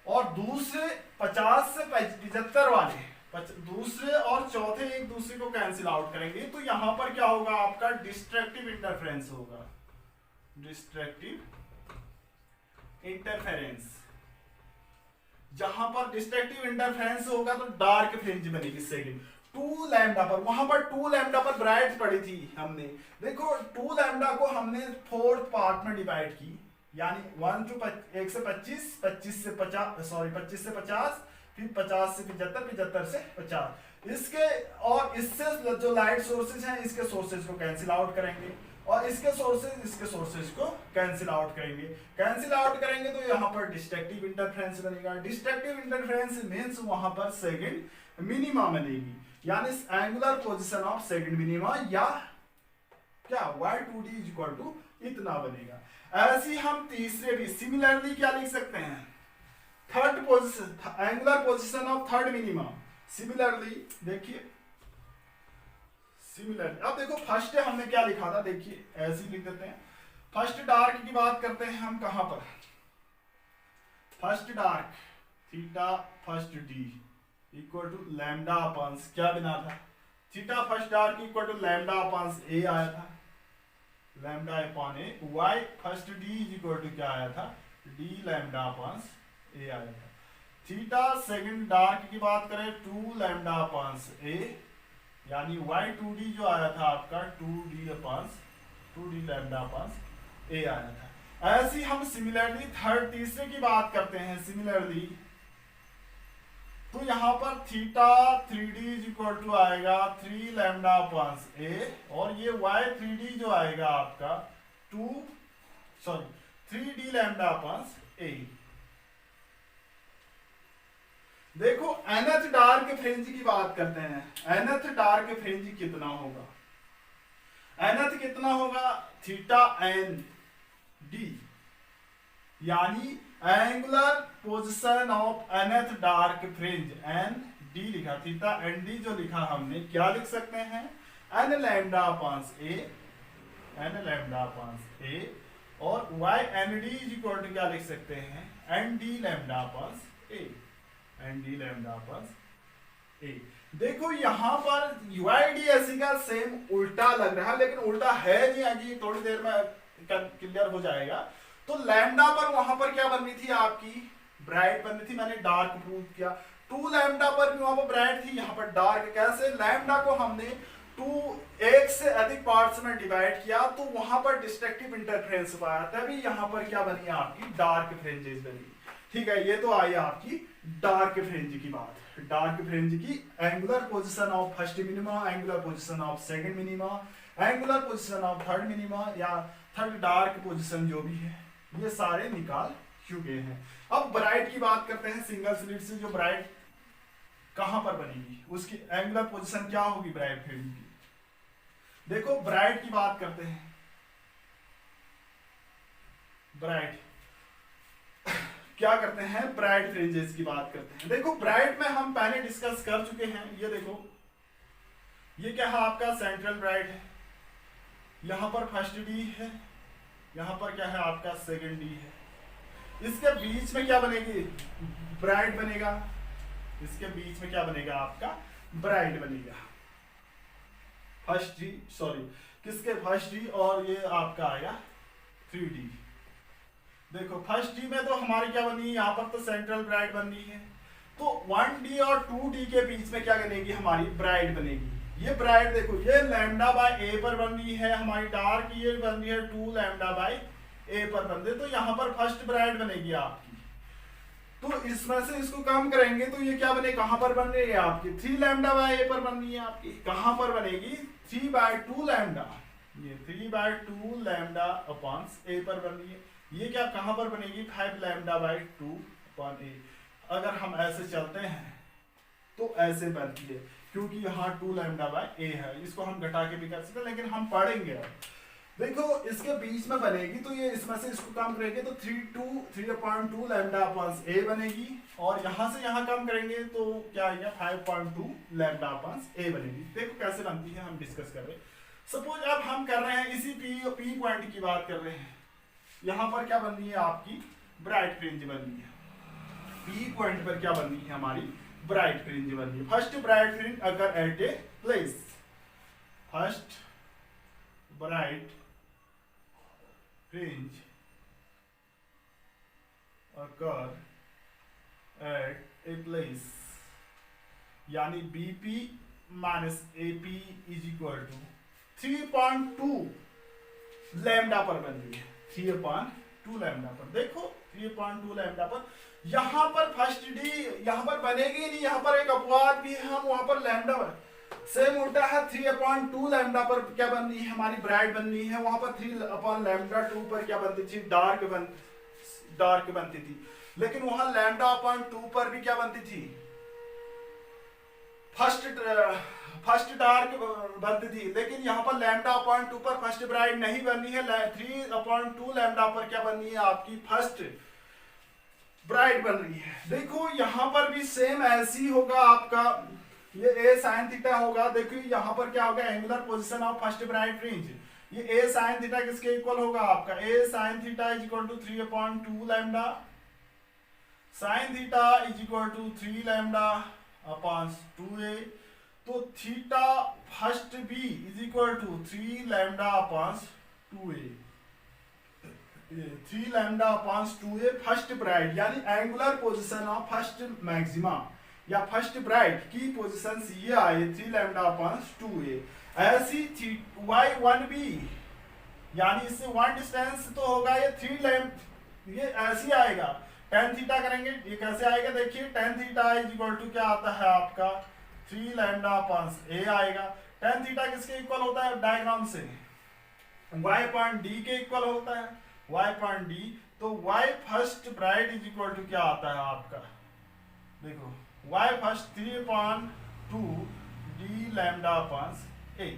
और दूसरे 50 से 75 वाले दूसरे और चौथे एक दूसरे को कैंसिल आउट करेंगे। तो यहां पर क्या होगा आपका डिस्ट्रक्टिव इंटरफेरेंस होगा, डिस्ट्रक्टिव इंटरफेरेंस। जहां पर डिस्ट्रक्टिव इंटरफेरेंस होगा तो डार्क फ्रिंज बनेगी सेकंड 2 लैम्डा पर। वहां पर 2 लैम्डा पर ब्राइट पड़ी थी हमने, देखो 2 लैम्डा को हमने 4th पार्ट में डिवाइड की, यानी 1 से 25, 25 से 50, सॉरी 25 से 50, फिर 50 से 75, 75 से 50। इसके और इससे जो लाइट सोर्सेज हैं इसके सोर्सेज को कैंसिल आउट करेंगे, और इसके सोर्सेज को कैंसिल आउट करेंगे। कैंसिल आउट करेंगे तो यहाँ पर डिस्ट्रक्टिव इंटरफेरेंस बनेगा। डिस्ट्रक्टिव इंटरफेरेंस मींस वहां पर सेकंड मिनिमा बनेगी, यानी angular position of second minima, या क्या y2d इज इक्वल टू इतना बनेगा। ऐसे हम तीसरे भी सिमिलरली क्या लिख सकते हैं, third position, angular position of third minima. Similarly देखिए, सिमिलरली अब देखो फर्स्ट हमने क्या लिखा था, देखिए ऐसे ही लिख देते हैं। फर्स्ट डार्क की बात करते हैं हम, कहां पर first dark theta first d equal to lambda upon क्या बना था, theta first dark equal to lambda upon a आया था, lambda upon a. Y first d is equal to क्या आया था, डी लैम्डा अपॉन ए आया था। थीटा सेकंड डार्क की बात करें 2 लैम्डा अपॉन ए, यानी y2d जो आया था आपका 2d लैम्डा अपॉन ए आया था। ऐसी हम सिमिलरली थर्ड तीसरे की बात करते हैं सिमिलरली, तो यहां पर theta 3d is equal to आएगा 3 लैम्डा अपॉन ए, और ये y 3d जो आएगा आपका 3d लैम्डा अपॉन ए। देखो nth डार्क फ्रिंज की बात करते हैं, nth डार्क फ्रिंज कितना होगा, nth कितना होगा थीटा एन डी, यानी angular position of nth dark fringe N D लिखा, थीटा एन डी जो लिखा हमने क्या लिख सकते हैं N lambda upon A, N lambda upon A, और y N D is equal to क्या लिख सकते हैं N D lambda upon A, N D lambda upon ए। देखो यहां पर यूआईडीएससी का सेम उल्टा लग रहा है, लेकिन उल्टा है नहीं, आगे थोड़ी देर में क्लियर हो जाएगा। तो लैम्डा पर वहां पर क्या बननी थी आपकी ब्राइट बननी थी, मैंने डार्क प्रूव किया। 2 लैम्डा पर भी वहां पर ब्राइट थी, यहाँ पर डार्क। कैसे लैम्डा को हमने 1 से अधिक पार्ट्स में डिवाइड किया तो वहां पर डिस्ट्रक्टिव इंटरफेरेंस पाया, तभी यहाँ पर क्या बनी आपकी डार्क फ्रिंजेस बनी। ठीक है, ये तो आई आपकी डार्क फ्रिंज की बात। डार्क फ्रिंज की angular position of first minima, angular position of second minima, angular position of third minima या थर्ड डार्क पोजीशन जो भी है, ये सारे निकाल चुके हैं। अब ब्राइट की बात करते हैं। सिंगल स्लिट से जो ब्राइट कहां पर बनेगी, उसकी एंगुलर पोजीशन क्या होगी ब्राइट फ्रिंज की। देखो ब्राइट की बात करते हैं, ब्राइट क्या करते हैं, ब्राइट फ्रिंजेस की बात करते हैं। देखो ब्राइट में हम पहले डिस्कस कर चुके हैं। ये देखो ये क्या है आपका सेंट्रल ब्राइट है, यहां पर फर्स्ट डी है, यहां पर क्या है आपका सेकंड डी है, इसके बीच में क्या बनेगी ब्राइट बनेगा, इसके बीच में क्या बनेगा आपका ब्राइट बनेगा फर्स्ट डी, सॉरी किसके फर्स्ट डी, और ये आपका आएगा 3D। देखो फर्स्ट डी में तो हमारी क्या बनी, यहाँ पर तो सेंट्रल ब्राइट बनी है, तो 1D और 2D के बीच में क्या बनेगी हमारी ब्राइट बनेगी। ये ब्राइट देखो ये लैम्डा बाय ए पर बन रही है हमारी डार्क, ये बन रही है 2 लैम्डा बाय ए पर बन रही, तो यहाँ पर फर्स्ट ब्राइट बनेगी आपकी। तो इसमें से इसको कम करेंगे तो ये क्या बने, कहां पर बन रही है आपकी 3 लैम्डा बाय ए पर बन रही है आपकी, कहां पर बनेगी 3/2 लैम्डा, ये 3/2 लैम्डा अपॉन ए पर बन रही है। ये क्या कहां पर बनेगी 5 लैम्डा बाय 2 अपॉन ए। अगर हम ऐसे चलते हैं तो ऐसे बनती है, क्योंकि यहाँ 2 लैम्डा बाय ए है, इसको हम घटा के भी कर सकते हैं, लेकिन हम पढ़ेंगे अब। देखो इसके बीच में बनेगी तो ये इसमें से इसको कम करेंगे तो 3/2 लैम्डा अपॉन ए बनेगी, और यहां से यहां कम करेंगे तो क्या आएगा 5.2 लैम्डा अपॉन ए बनेगी। देखो कैसे बनती है, हम डिस्कस कर रहे हैं। सपोज अब हम कर रहे हैं इसी पी पॉइंट की बात कर रहे हैं, यहां पर क्या बन रही है आपकी ब्राइट फ्रिंज बन रही है, पी पॉइंट पर क्या बन रही है हमारी ब्राइट फ्रिंज बन रही है। फर्स्ट ब्राइट फ्रिंज अगर at a place, first bright fringe occur at a place, यानी BP minus AP is equal to 3.2 lambda पर बन रही है, 3/2 लैम्डा पर। देखो 3.2 लैम्डा पर, यहां पर फर्स्ट डी यहां पर बनेगी नहीं, यहां पर एक अपवाद भी है, हम वहां पर लैम्डा सेम उल्टा है। 3/2 लैम्डा पर क्या बन रही है हमारी ब्राइट बन रही है, वहां पर 3/2 पर क्या बनती थी डार्क बनती थी, लेकिन वहां λ/2 पर भी क्या बनती थी फर्स्ट डार्क बनती थी, लेकिन यहाँ पर λ/2 पर फर्स्ट ब्राइट नहीं बननी है, 3/2 लैम्डा पर क्या बननी है आपकी फर्स्ट ब्राइट बन रही है। देखो यहाँ पर भी सेम ऐसी होगा आपका, ये a sin थीटा होगा। देखो यहाँ पर क्या होगा angular position of first bright fringe, ये a sin थीटा किसके इक्वल होगा आपका a sin theta is equal to 3/2 lambda, sin theta is equal to 3 lambda upon 2a, तो theta first b is equal to 3 lambda upon 2a, 3 lambda upon 2a first bright, यानी angular position of first maxima या first bright की position ये आए 3 lambda upon 2a। ऐसी y1b यानी इससे 1 distance तो होगा, ये 3 लैम्ब ये ऐसे आएगा। tan थीटा करेंगे, ये कैसे आएगा देखिए, tan theta is equal to क्या आता है आपका 3 लैम्डा अपॉन a आएगा। tan थीटा किसके इक्वल होता है डायग्राम से, y पॉइंट d के इक्वल होता है, y पॉइंट d। तो y first bright is equal to क्या आता है आपका, देखो y first 3/2 d lambda upon a,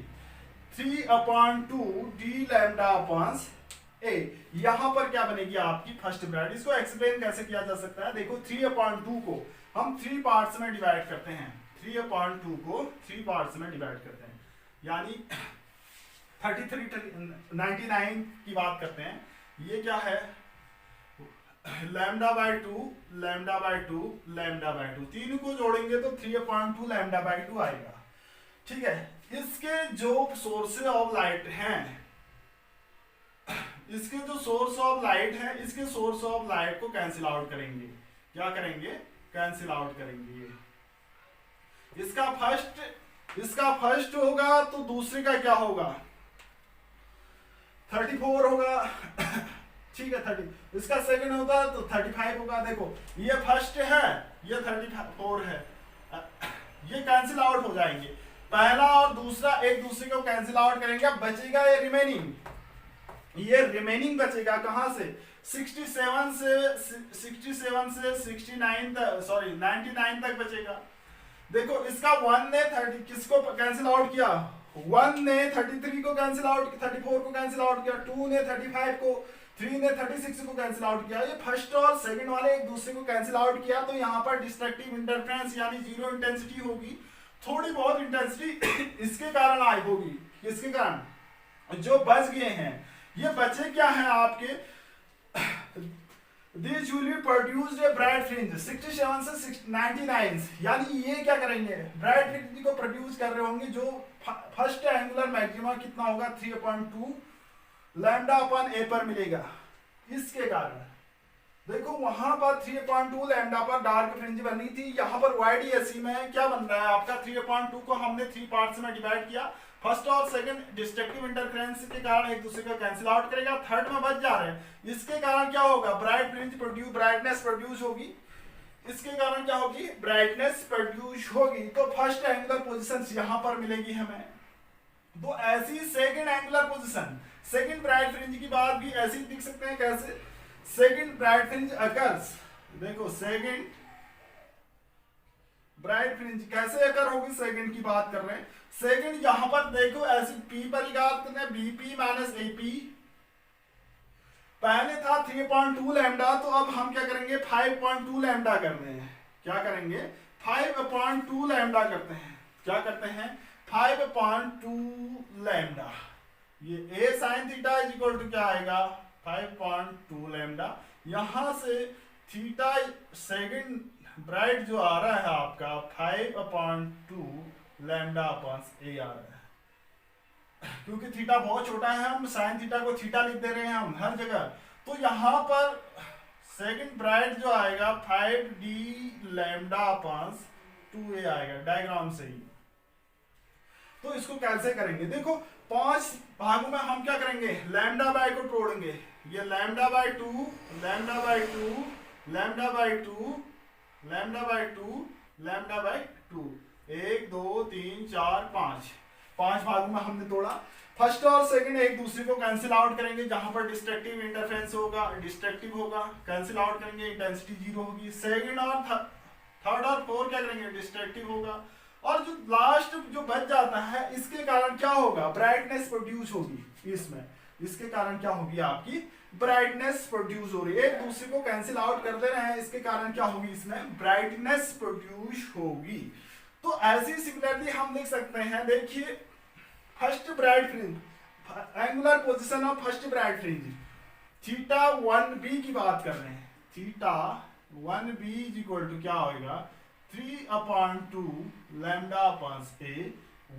3/2 d lambda upon a। यहां पर क्या बनेगी आपकी फर्स्ट ब्राइट। इसको एक्सप्लेन कैसे किया जा सकता है, देखो 3/2 को हम 3 पार्ट्स में डिवाइड करते हैं, 3/2 को 3 पार्ट्स में डिवाइड करते हैं, यानी 99 की बात करते हैं। ये क्या है lambda by 2 lambda by 2 lambda by 2, तीन को जोड़ेंगे तो 3/2 लैम्डा बाय 2 आएगा। ठीक है, इसके जो सोर्सेज ऑफ लाइट हैं, इसके जो सोर्स ऑफ लाइट है, इसके सोर्स ऑफ लाइट को कैंसिल आउट करेंगे। क्या करेंगे, कैंसिल आउट करेंगे। इसका फर्स्ट होगा तो दूसरे का क्या होगा 34 होगा। ठीक है 30, इसका सेकंड होगा तो 35 होगा। देखो ये फर्स्ट है, ये 34 है, ये कैंसिल आउट हो जाएंगे। पहला और दूसरा एक दूसरे को कैंसिल आउट करेंगे, बचेगा ये रिमेनिंग, ये रिमेनिंग बचेगा कहां से 67 से 69 तक, सॉरी 99 तक बचेगा। देखो इसका 1 ने 30 किसको कैंसिल आउट किया, 1 ने 33 को कैंसिल आउट, 34 को कैंसिल आउट किया, 2 ने 35 को, 3 ने 36 को कैंसिल आउट किया। ये फर्स्ट और सेकंड वाले एक दूसरे को कैंसिल आउट किया, तो यहाँ पर डिस्ट्रक्टिव इंटरफेरेंस यानी जीरो इंटेंसिटी होगी। थोड़ी बहुत इंटेंसिटी इसके कारण आई होगी, किसके कारण, जो बच गए हैं। ये बचे क्या है आपके, These will be produced a bright fringe 67 से 99, यानी ये क्या करेंगे ब्राइट फ्रिंज को प्रोड्यूस कर रहे होंगे, जो फर्स्ट एंगुलर मैक्सिमा कितना होगा 3/2 लैम्डा अपॉन a पर मिलेगा। इसके कारण देखो वहां पर 3/2 लैम्डा पर डार्क फ्रिंज बननी थी, यहाँ पर YDSE में क्या बन रहा है आपका 3/2 को हमने 3 पार्ट्स में डिवाइड किया। फर्स्ट और सेकंड डिस्ट्रक्टिव इंटरफेरेंस के कारण एक दूसरे को कैंसिल आउट करेगा, थर्ड में बच जा रहे हैं। इसके कारण क्या होगा ब्राइट फ्रिंज ब्राइटनेस प्रोड्यूस होगी, इसके कारण क्या होगी ब्राइटनेस प्रोड्यूस होगी। तो फर्स्ट एंगुलर पोजीशन यहां पर मिलेगी हमें। तो ऐसी second angular position, second bright fringe की बात भी ऐसी लिख सकते हैं, कैसे सेकंड ब्राइट फ्रिंज अकर्स, देखो सेकंड ब्राइट फ्रिंज कैसे अकर होगी, सेकंड की बात कर रहे हैं। सेकंड यहां पर देखो ऐसी पी पर याद करना है, बीपी माइनस एपी, पहले था 3/2 लैम्डा, तो अब हम क्या करेंगे 5/2 लैम्डा कर रहे हैं। क्या करेंगे 5/2 लैम्डा करते हैं, क्या करते हैं 5/2 लैम्डा। ये a sin theta is equal to क्या आएगा 5/2 लैम्डा। यहां से थीटा सेकंड ब्राइट जो आ रहा है आपका 5/2 लैम्डा अपॉन a आ रहा है, क्योंकि थीटा बहुत छोटा है, हम साइन थीटा को थीटा लिख दे रहे हैं हम हर जगह। तो यहां पर सेकंड ब्राइट जो आएगा 5d लैम्डा अपॉन 2a आएगा डायग्राम से ही। तो इसको कैसे करेंगे, देखो 5 भागों में हम क्या करेंगे लैम्डा बाय को तोड़ेंगे, ये lambda by 2 lambda by 2 lambda by 2 lambda by 2 lambda by 2, 1 2 3 4 5 भागों में हमने तोड़ा। फर्स्ट और सेकंड एक दूसरे को कैंसिल आउट करेंगे, जहां पर डिस्ट्रक्टिव इंटरफेरेंस होगा डिस्ट्रक्टिव होगा, कैंसिल आउट करेंगे, इंटेंसिटी जीरो होगी। सेकंड और थर्ड और फोर्थ क्या करेंगे डिस्ट्रक्टिव होगा, और जो लास्ट जो बच जाता है इसके कारण क्या होगा ब्राइटनेस प्रोड्यूस होगी इसमें, इसके कारण क्या होगी आपकी ब्राइटनेस प्रोड्यूस हो रही है। एक दूसरे को कैंसिल आउट कर दे रहे हैं, इसके कारण क्या होगी इसमें ब्राइटनेस प्रोड्यूस होगी। तो ऐसी सिमिलरली हम लिख सकते हैं, देखिए first bright fringe angular position of first bright fringe theta 1b की बात कर रहे हैं, theta 1b is equal to क्या होगा 3/2 lambda upon a,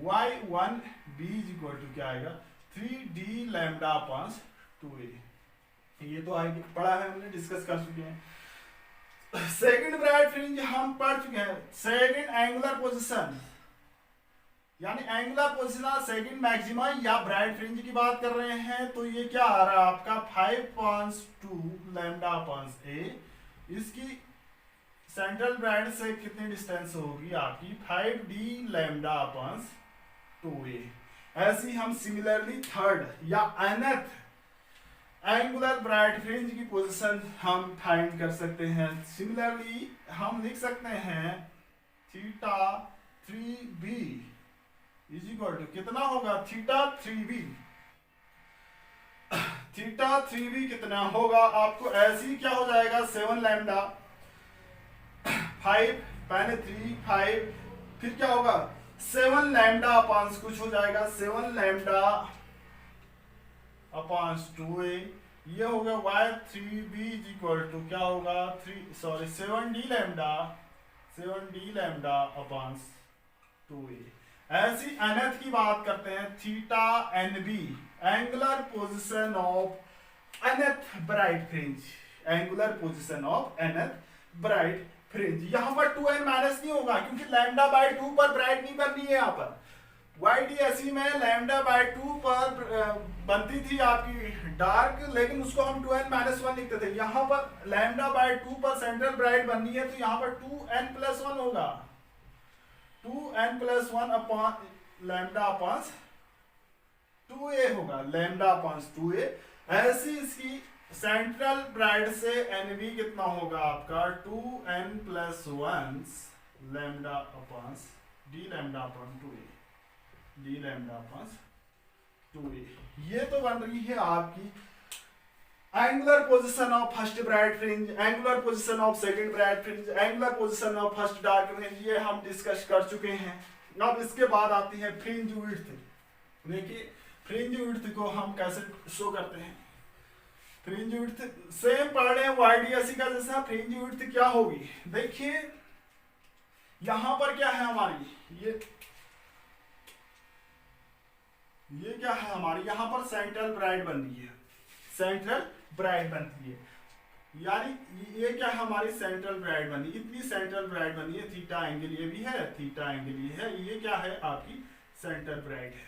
y1b is equal to क्या आएगा 3d लैम्डा अपॉन 2a। ये तो आगे पढ़ा है हमने, डिस्कस कर चुके हैं। सेकंड ब्राइट फ्रिंज हम पढ़ चुके हैं, सेकंड एंगुलर पोजीशन यानी एंगुलर पोजीशन सेकंड मैक्सिमा या ब्राइट फ्रिंज की बात कर रहे हैं, तो ये क्या आ रहा है आपका 5.2 लैम्डा अपॉन ए। इसकी सेंट्रल ब्राइट से कितनी डिस्टेंस होगी आपकी 5d लैम्डा अपॉन 2a। ऐसी हम सिमिलरली थर्ड या nth एंगुलर ब्राइट फ्रिंज की पोजीशन हम फाइंड कर सकते हैं। सिमिलरली हम लिख सकते हैं theta 3b is equal to कितना होगा थीटा 3b। थीटा 3b कितना होगा आपको ऐसी क्या हो जाएगा 7 लैम्डा 5 पहले 3 5 फिर क्या होगा 7 लैम्डा अपॉन कुछ हो जाएगा 7 लैम्डा अपॉन 2a। ये होगा y3b इज इक्वल टू क्या होगा 7d लैम्डा अपॉन 2a। ऐसी nth की बात करते हैं theta nb angular position of nth bright fringe. Angular position of nth bright fringe. यहां पर 2n माइनस नहीं होगा क्योंकि लैम्डा बाय 2 पर ब्राइट नहीं बननी है। यहां पर YDSE में लैम्डा बाय 2 पर बनती थी आपकी डार्क, लेकिन उसको हम 2n-1 लिखते थे। यहां पर लैम्डा बाय 2 पर सेंट्रल ब्राइट बननी है, तो यहां पर 2n+1 होगा 2n+1 upon lambda upon 2a होगा लैम्डा अपॉन 2a। ऐसी इसकी सेंट्रल ब्राइट से NB कितना होगा आपका 2n+1 lambda upon d lambda upon 2a d lambda upon 2a। ये तो बन रही है आपकी angular position of first bright fringe, angular position of second bright fringe, angular position of first dark fringe. ये हम डिस्कस कर चुके हैं। अब इसके बाद आती है फ्रिंज विड्थ। देखिए फ्रिंज विड्थ को हम कैसे शो करते हैं। फ्रिंज विड्थ सेम पढ़ रहे हैं YDSE का जैसा। फ्रिंज विड्थ क्या होगी देखिए यहां पर क्या है हमारी ये क्या है हमारी यहां पर सेंट्रल ब्राइट बन रही है, सेंट्रल ब्राइट बनती है। यानी ये क्या है हमारी सेंट्रल ब्राइट बनी, इतनी सेंट्रल ब्राइट बनी है। थीटा एंगल ये भी है, थीटा एंगल ये है। ये क्या है आपकी सेंट्रल ब्राइट है।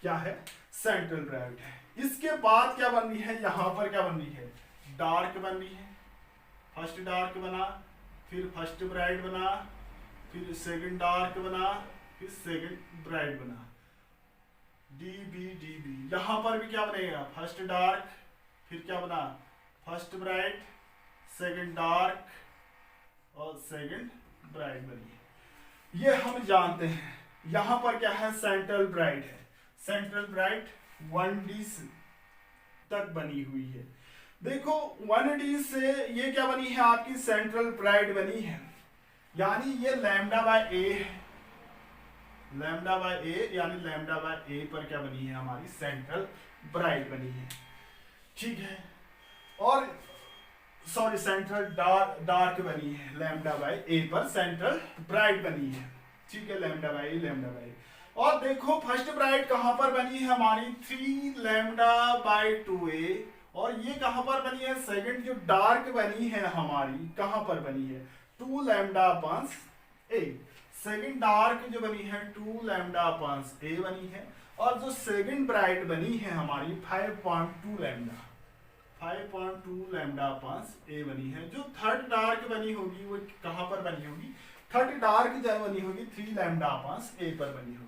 क्या है सेंट्रल ब्राइट है। इसके बाद क्या बन रही है यहां पर क्या बन रही है डार्क बन रही है। फर्स्ट डार्क बना, फिर फर्स्ट ब्राइट बना, फिर सेकंड डार्क बना, फिर सेकंड ब्राइट बना DB। यहां पर भी क्या बनेगा फर्स्ट डार्क, फिर क्या बना फर्स्ट ब्राइट, सेकंड डार्क और सेकंड ब्राइट बनी। ये हम जानते हैं। यहां पर क्या है सेंट्रल ब्राइट है। सेंट्रल ब्राइट 1D तक बनी हुई है। देखो 1D से ये क्या बनी है आपकी सेंट्रल ब्राइट बनी है। यानी ये लैम्डा बाय a है, लैम्डा बाय a यानी लैम्डा बाय a पर क्या बनी है हमारी सेंट्रल ब्राइट बनी है। ठीक है। और सॉरी सेंट्रल डार्क बनी है लैम्डा बाय a पर सेंट्रल ब्राइट बनी है। ठीक है लैम्डा बाय a। और देखो फर्स्ट ब्राइट कहां पर बनी है हमारी 3 लैम्डा बाय 2a। और ये कहां पर बनी है सेकंड जो डार्क बनी है हमारी कहां पर बनी है 2 lambda upon a। Second dark जो बनी है 2 लैम्डा अपॉन a बनी है। और जो सेकंड ब्राइट बनी है हमारी 5.2 लैम्डा अपॉन a बनी है। जो थर्ड डार्क बनी होगी वो कहां पर बनी होगी थर्ड डार्क जो बनी होगी 3 लैम्डा अपॉन a पर बनी होगी।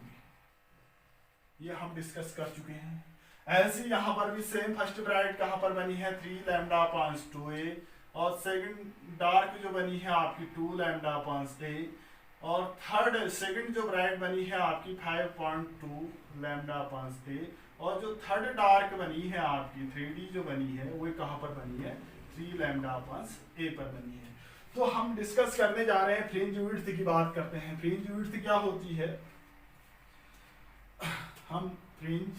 ये हम डिस्कस कर चुके हैं। ऐसे यहां पर भी सेम फर्स्ट ब्राइट कहां पर बनी है 3 लैम्डा अपॉन 2a। और सेकंड डार्क जो बनी है आपकी 2 लैम्डा अपॉन a। और थर्ड सेकंड जो ब्राइट बनी है आपकी 5.2 लैम्डा अपॉन a। और जो थर्ड डार्क बनी है आपकी 3D जो बनी है वो कहां पर बनी है 3 लैम्डा अपॉन a पर बनी है। तो हम डिस्कस करने जा रहे हैं फ्रिंज विड्थ की बात करते हैं। फ्रिंज विड्थ क्या होती है। हम फ्रिंज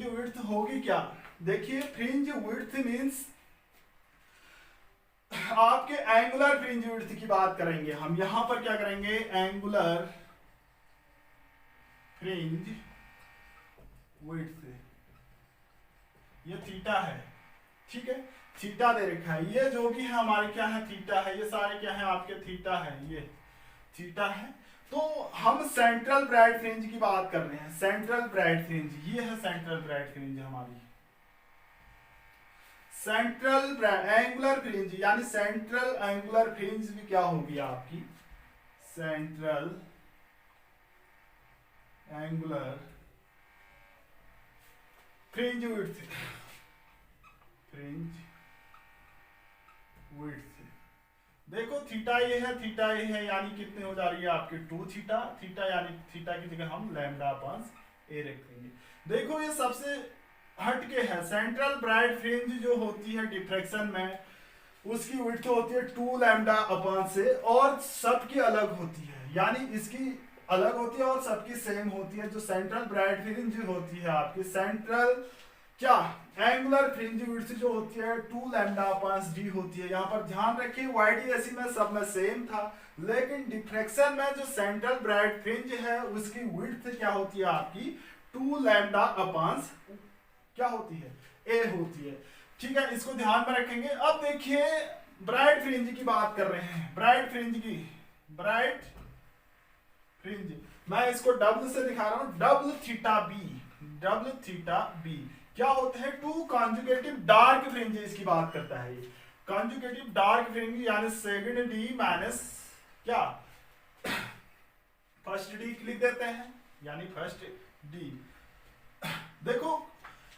विड्थ होगी क्या देखिए फ्रिंज विड्थ मींस आपके एंगुलर फ्रिंज विड्थ की बात करेंगे हम। यहां पर क्या करेंगे एंगुलर फ्रिंज विड्थ, ये थीटा है। ठीक है थीटा दे रखा है, ये जो भी है हमारे क्या है थीटा है, ये सारे क्या है आपके थीटा है, ये थीटा है। तो हम सेंट्रल ब्राइट फ्रिंज की बात कर रहे हैं, सेंट्रल ब्राइट फ्रिंज, ये है सेंट्रल ब्राइट फ्रिंज हमारी, सेंट्रल एंगुलर फ्रिंज, यानी सेंट्रल एंगुलर फ्रिंज भी क्या होगी आपकी, central angular fringe width, fringe width देखो थीटा ये है, थीटा ये है, यानी कितने हो जा रही है आपके 2 थीटा, थीटा यानी थीटा की जगह हम लैम्डा अपान ए रखेंगे। देखो ये सबसे हटके है, सेंट्रल ब्राइट फ्रिंज जो होती है डिफ्रैक्शन में उसकी विड्थ होती है 2 लैम्डा अपान से, और सबकी अलग होती है, यानी इसकी अलग होती है और सबकी सेम होती है। जो सेंट्रल ब्राइट फ्रिंज होती है आपकी सेंट्रल क्या एंगुलर फ्रिंज विड्थ जो होती है 2 लैम्डा अपान डी होती है। यहाँ पर ध्यान रखिए YDAC में सब में सेम था, लेकिन डिफ्रैक्शन में जो सेंट्रल ब्राइट फ्रिंज है उसकी विड्थ क्या होती है आपकी 2 लैम्डा अपान क्या होती है ए होती है। ठीक है, इसको ध्यान में रखेंगे। अब देखिए ब्राइट फ्रिंज की बात कर रहे हैं, ब्राइट फ्रिंज की, ब्राइट फ्रिंज मैं इसको डब्ल से दिखा रहा हूं, W theta B, W theta B क्या होता है 2 कॉन्जुगेटिव डार्क फ्रिंजेस की बात करता है ये, कॉन्जुगेटिव डार्क फ्रिंज यानी सेकंड डी माइनस क्या फर्स्ट डी लिख देते हैं, यानी फर्स्ट डी। देखो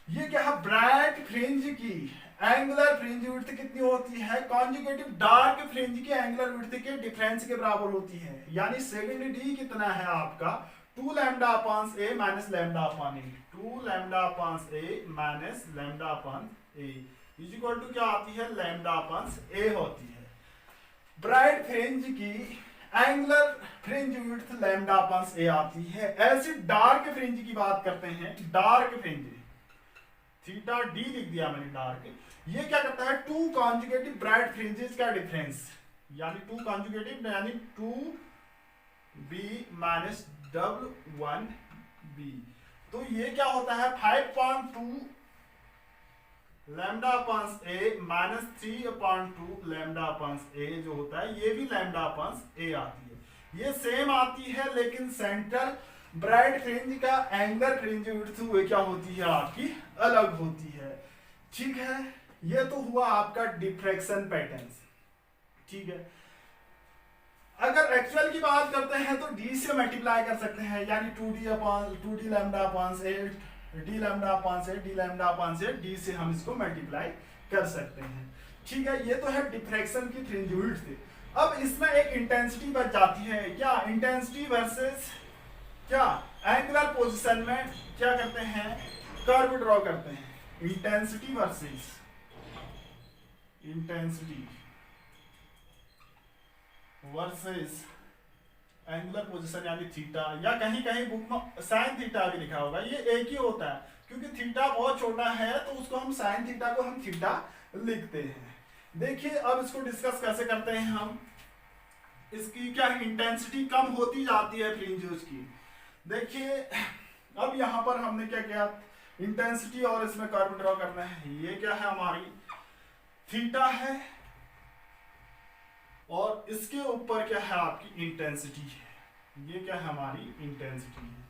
ये क्या है ब्राइट फ्रिंज की एंगुलर फ्रिंज विड्थ कितनी होती है, कॉन्जुगेटिव डार्क फ्रिंज की एंगुलर विड्थ के डिफरेंस के बराबर होती है, यानी सेकंड डी कितना है आपका 2 lambda upon a minus lambda upon a, 2 lambda upon a minus lambda upon a is equal to क्या आती है लैम्डा अपान ए होती है। ब्राइट फ्रिंज की angular fringe width lambda upon a आती है। ऐसी डार्क फ्रिंज की बात करते हैं, डार्क फ्रिंज थीटा डी लिख दिया मैंने डार्क, ये क्या करता है 2 कॉन्जुगेटिव ब्राइट फ्रिंजेस का डिफरेंस, यानी 2 कॉन्जुगेटिव यानी 2b माइनस W1b, तो ये क्या होता है 5.2 lambda upon a minus 3/2 lambda upon ए जो होता है, ये भी लैम्डा अपान ए आती है, ये सेम आती है, लेकिन सेंट्रल ब्राइट फ्रिंज का एंगुलर फ्रिंज विड्थ क्या होती है आपकी अलग होती है। ठीक है, ये तो हुआ आपका डिफ्रैक्शन पैटर्न। ठीक है, अगर एक्चुअल की बात करते हैं तो डी से मल्टीप्लाई कर सकते हैं, यानी 2d lambda upon a d lambda upon से डी लैम्डा अपान से डी से हम इसको मल्टीप्लाई कर सकते हैं। ठीक है, ये तो है डिफ्रैक्शन की फ्रिंज विड्थ। अब इसमें एक इंटेंसिटी बच जाती है, क्या इंटेंसिटी वर्सेस क्या एंगुलर पोजीशन में क्या करते हैं कर्व ड्रॉ करते हैं, intensity versus intensity versus angular position यानी थीटा, या कहीं कहीं बुक में साइन थीटा भी लिखा होगा, ये एक ही होता है क्योंकि थीटा बहुत छोटा है तो उसको हम साइन थीटा को हम थीटा लिखते हैं। देखिए अब इसको डिस्कस कैसे करते हैं हम, इसकी क्या इंटेंसिटी कम होती जाती है फ्रिंजेस की। देखिए अब यहां पर हमने क्या किया इंटेंसिटी और इसमें कर्व ड्रॉ करना है, ये क्या है हमारी थीटा है और इसके ऊपर क्या है आपकी इंटेंसिटी है, ये क्या है हमारी इंटेंसिटी है,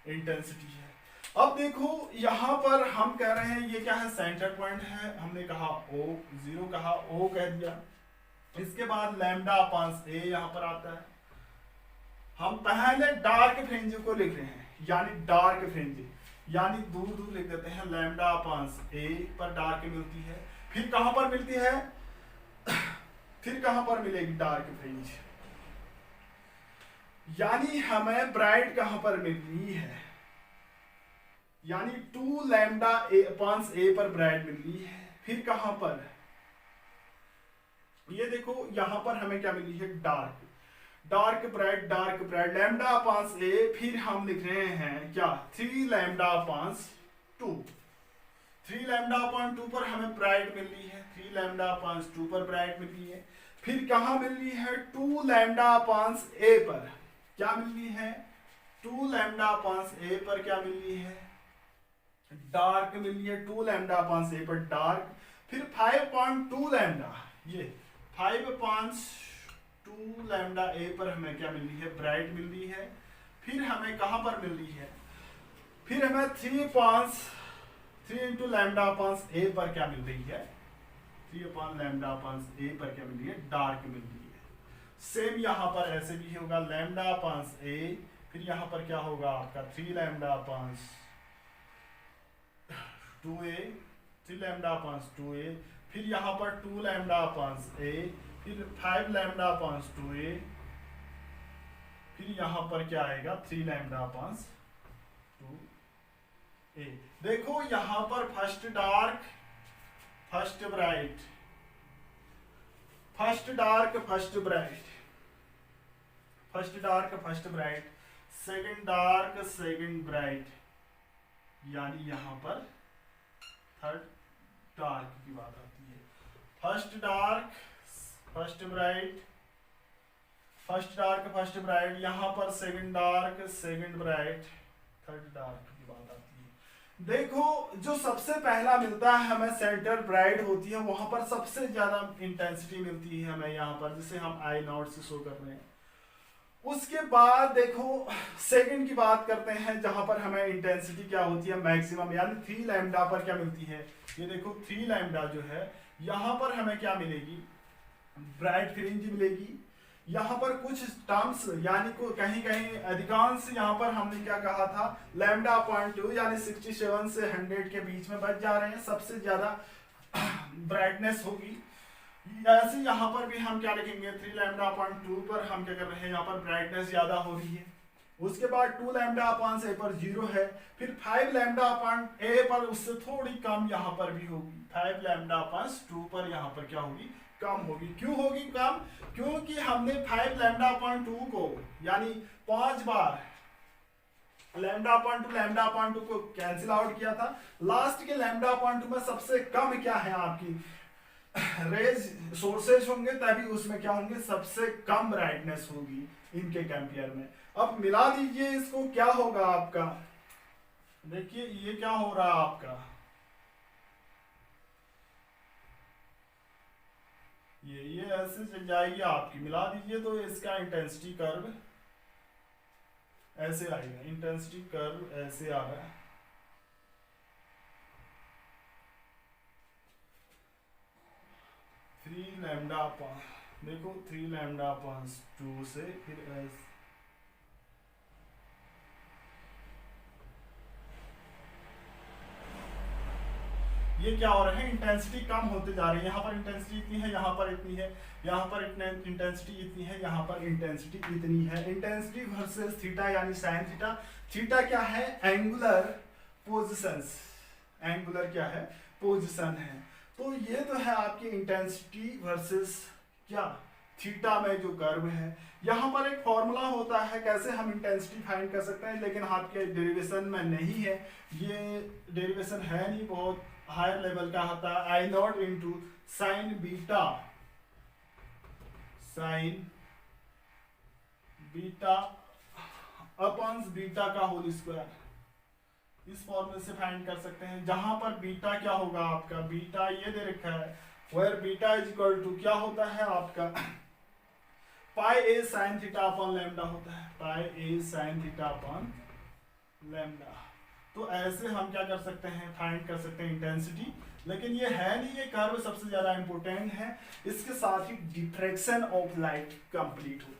इंटेंसिटी है। अब देखो यहां पर हम कह रहे हैं ये क्या है सेंटर पॉइंट है, हमने कहा O, 0 कहा O कह दिया, इसके बाद लैम्डा अपान ए यहां पर आता है। हम पहले डार्क फ्रिंज को लिख रहे हैं, यानी डार्क फ्रिंज यानी दूर दूर लिख देते हैं, लैम्डा अपान ए पर डार्क मिलती है, फिर कहां पर मिलती है फिर कहां पर मिलेगी डार्क फ्रिंज, यानी हमें ब्राइट कहां पर मिल रही है, यानी 2 लैम्डा अपान ए पर ब्राइट मिल रही है। फिर कहां पर ये देखो यहां पर हमें क्या मिली है डार्क ब्राइट लैम्डा अपान ए, फिर हम लिख रहे हैं क्या 3 लैम्डा अपान 2, 3 लैम्डा अपान 2 पर हमें ब्राइट मिल रही है, 3 लैम्डा अपान 2 पर ब्राइट मिल रही है। फिर कहां मिल रही है 2 लैम्डा अपान ए पर क्या मिल रही है, 2 लैम्डा अपान ए पर क्या मिल रही है डार्क मिल रही है 2 लैम्डा अपॉन ए पर डार्क, फिर 5.2 लैम्डा, ये 5.2 लैम्डा ए पर हमें क्या मिल रही है, ब्राइट मिल रही है। फिर हमें कहां पर मिल रही है, फिर हमें 3 इंटू लैम्डा अपॉन ए पर क्या मिल रही है, 3 अपॉन लैम्डा अपॉन ए पर क्या मिल रही है, डार्क मिल रही है। सेम यहां पर ऐसे भी होगा लैम्डा अपॉन ए, फिर यहां पर क्या होगा आपका 3 lambda upon 2a, 3 lambda upon 2a, फिर यहाँ पर 2 लैम्डा अपॉन a, फिर 5 लैम्डा अपॉन 2a, फिर यहाँ पर क्या आएगा 3 लैम्डा अपॉन 2a। देखो यहाँ पर first dark first bright, first dark first bright, first dark first bright, second dark second bright, यानी यहां पर थर्ड डार्क की बात आती है। First dark first bright, first dark first bright, यहां पर second dark second bright, third dark की बात आती है। देखो जो सबसे पहला मिलता है हमें सेंटर ब्राइट होती है, वहां पर सबसे ज्यादा इंटेंसिटी मिलती है हमें यहाँ पर, जिसे हम आई नॉट से शो कर रहे हैं। उसके बाद देखो सेकंड की बात करते हैं, जहां पर हमें इंटेंसिटी क्या होती है मैक्सिमम, यानी 3 लैम्डा पर क्या मिलती है, ये देखो 3 लैम्डा जो है यहां पर हमें क्या मिलेगी, ब्राइट फ्रिंज मिलेगी। यहां पर कुछ टर्म्स यानी को कहीं कहीं अधिकांश यहां पर हमने क्या कहा था लैम्डा अपॉन 2 यानी 67 से 100 के बीच में बच जा रहे हैं, सबसे ज्यादा ब्राइटनेस होगी। ऐसे यहाँ पर भी हम क्या लिखेंगे 3 लैम्डा अपॉन 2 पर हम क्या कर रहे हैं, यहाँ पर ब्राइटनेस ज्यादा हो रही है। उसके बाद 2 लैम्डा अपॉन ए पर 0 है, फिर 5 लैम्डा अपॉन ए पर उससे थोड़ी कम यहाँ पर भी होगी, 5 लैम्डा अपॉन 2 पर यहाँ पर क्या होगी, कम होगी। क्यों होगी कम, क्योंकि हमने 5 लैम्डा अपॉन 2 को यानी 5 बार लैम्डा अपॉन 2 लैम्डा अपॉन 2 को कैंसिल आउट किया था। लास्ट के लैम्डा अपॉन 2 में सबसे कम क्या है आपकी रेज सोर्सेज होंगे, तभी उसमें क्या होंगे सबसे कम ब्राइटनेस होगी इनके कंपेयर में। अब मिला दीजिए इसको, क्या होगा आपका, देखिए ये क्या हो रहा है आपका, ये ऐसे चल जाएगी आपकी, मिला दीजिए तो इसका इंटेंसिटी कर्व ऐसे आएगा, इंटेंसिटी कर्व ऐसे आ रहा है। थ्री लैम्डा अपॉन देखो 3 लैम्डा अपॉन 2 से फिर ये क्या हो रहा है, इंटेंसिटी कम होते जा रही है। यहाँ पर इंटेंसिटी इतनी है, यहाँ पर इतनी है, यहाँ पर इंटेंसिटी इतनी है, यहाँ पर इंटेंसिटी इतनी है। इंटेंसिटी वर्सेस थीटा यानी साइन थीटा। थीटा क्या है, एंगुलर पोजिशंस, एंगुलर क्या है पोजिशन है। तो ये तो है आपकी इंटेंसिटी वर्सेस क्या थीटा में जो कर्व है। यहाँ पर एक फॉर्मूला होता है कैसे हम इंटेंसिटी फाइंड कर सकते हैं, लेकिन आपके डेरिवेशन में नहीं है, ये डेरिवेशन है नहीं, बहुत हायर लेवल का होता है। I naught into sine beta, sine beta upon beta का होल स्क्वायर, इस फॉर्मूले से फाइंड कर सकते हैं। जहां पर बीटा क्या होगा आपका, बीटा ये दे रखा है, where beta is equal to क्या होता है आपका pi a sine theta upon lambda होता है, pi a sine theta upon lambda. तो ऐसे हम क्या कर सकते हैं, फाइंड कर सकते हैं इंटेंसिटी। लेकिन ये है नहीं, ये कर्व सबसे ज्यादा इंपॉर्टेंट है, इसके साथ ही डिफ्रैक्शन ऑफ लाइट कंप्लीट होता है।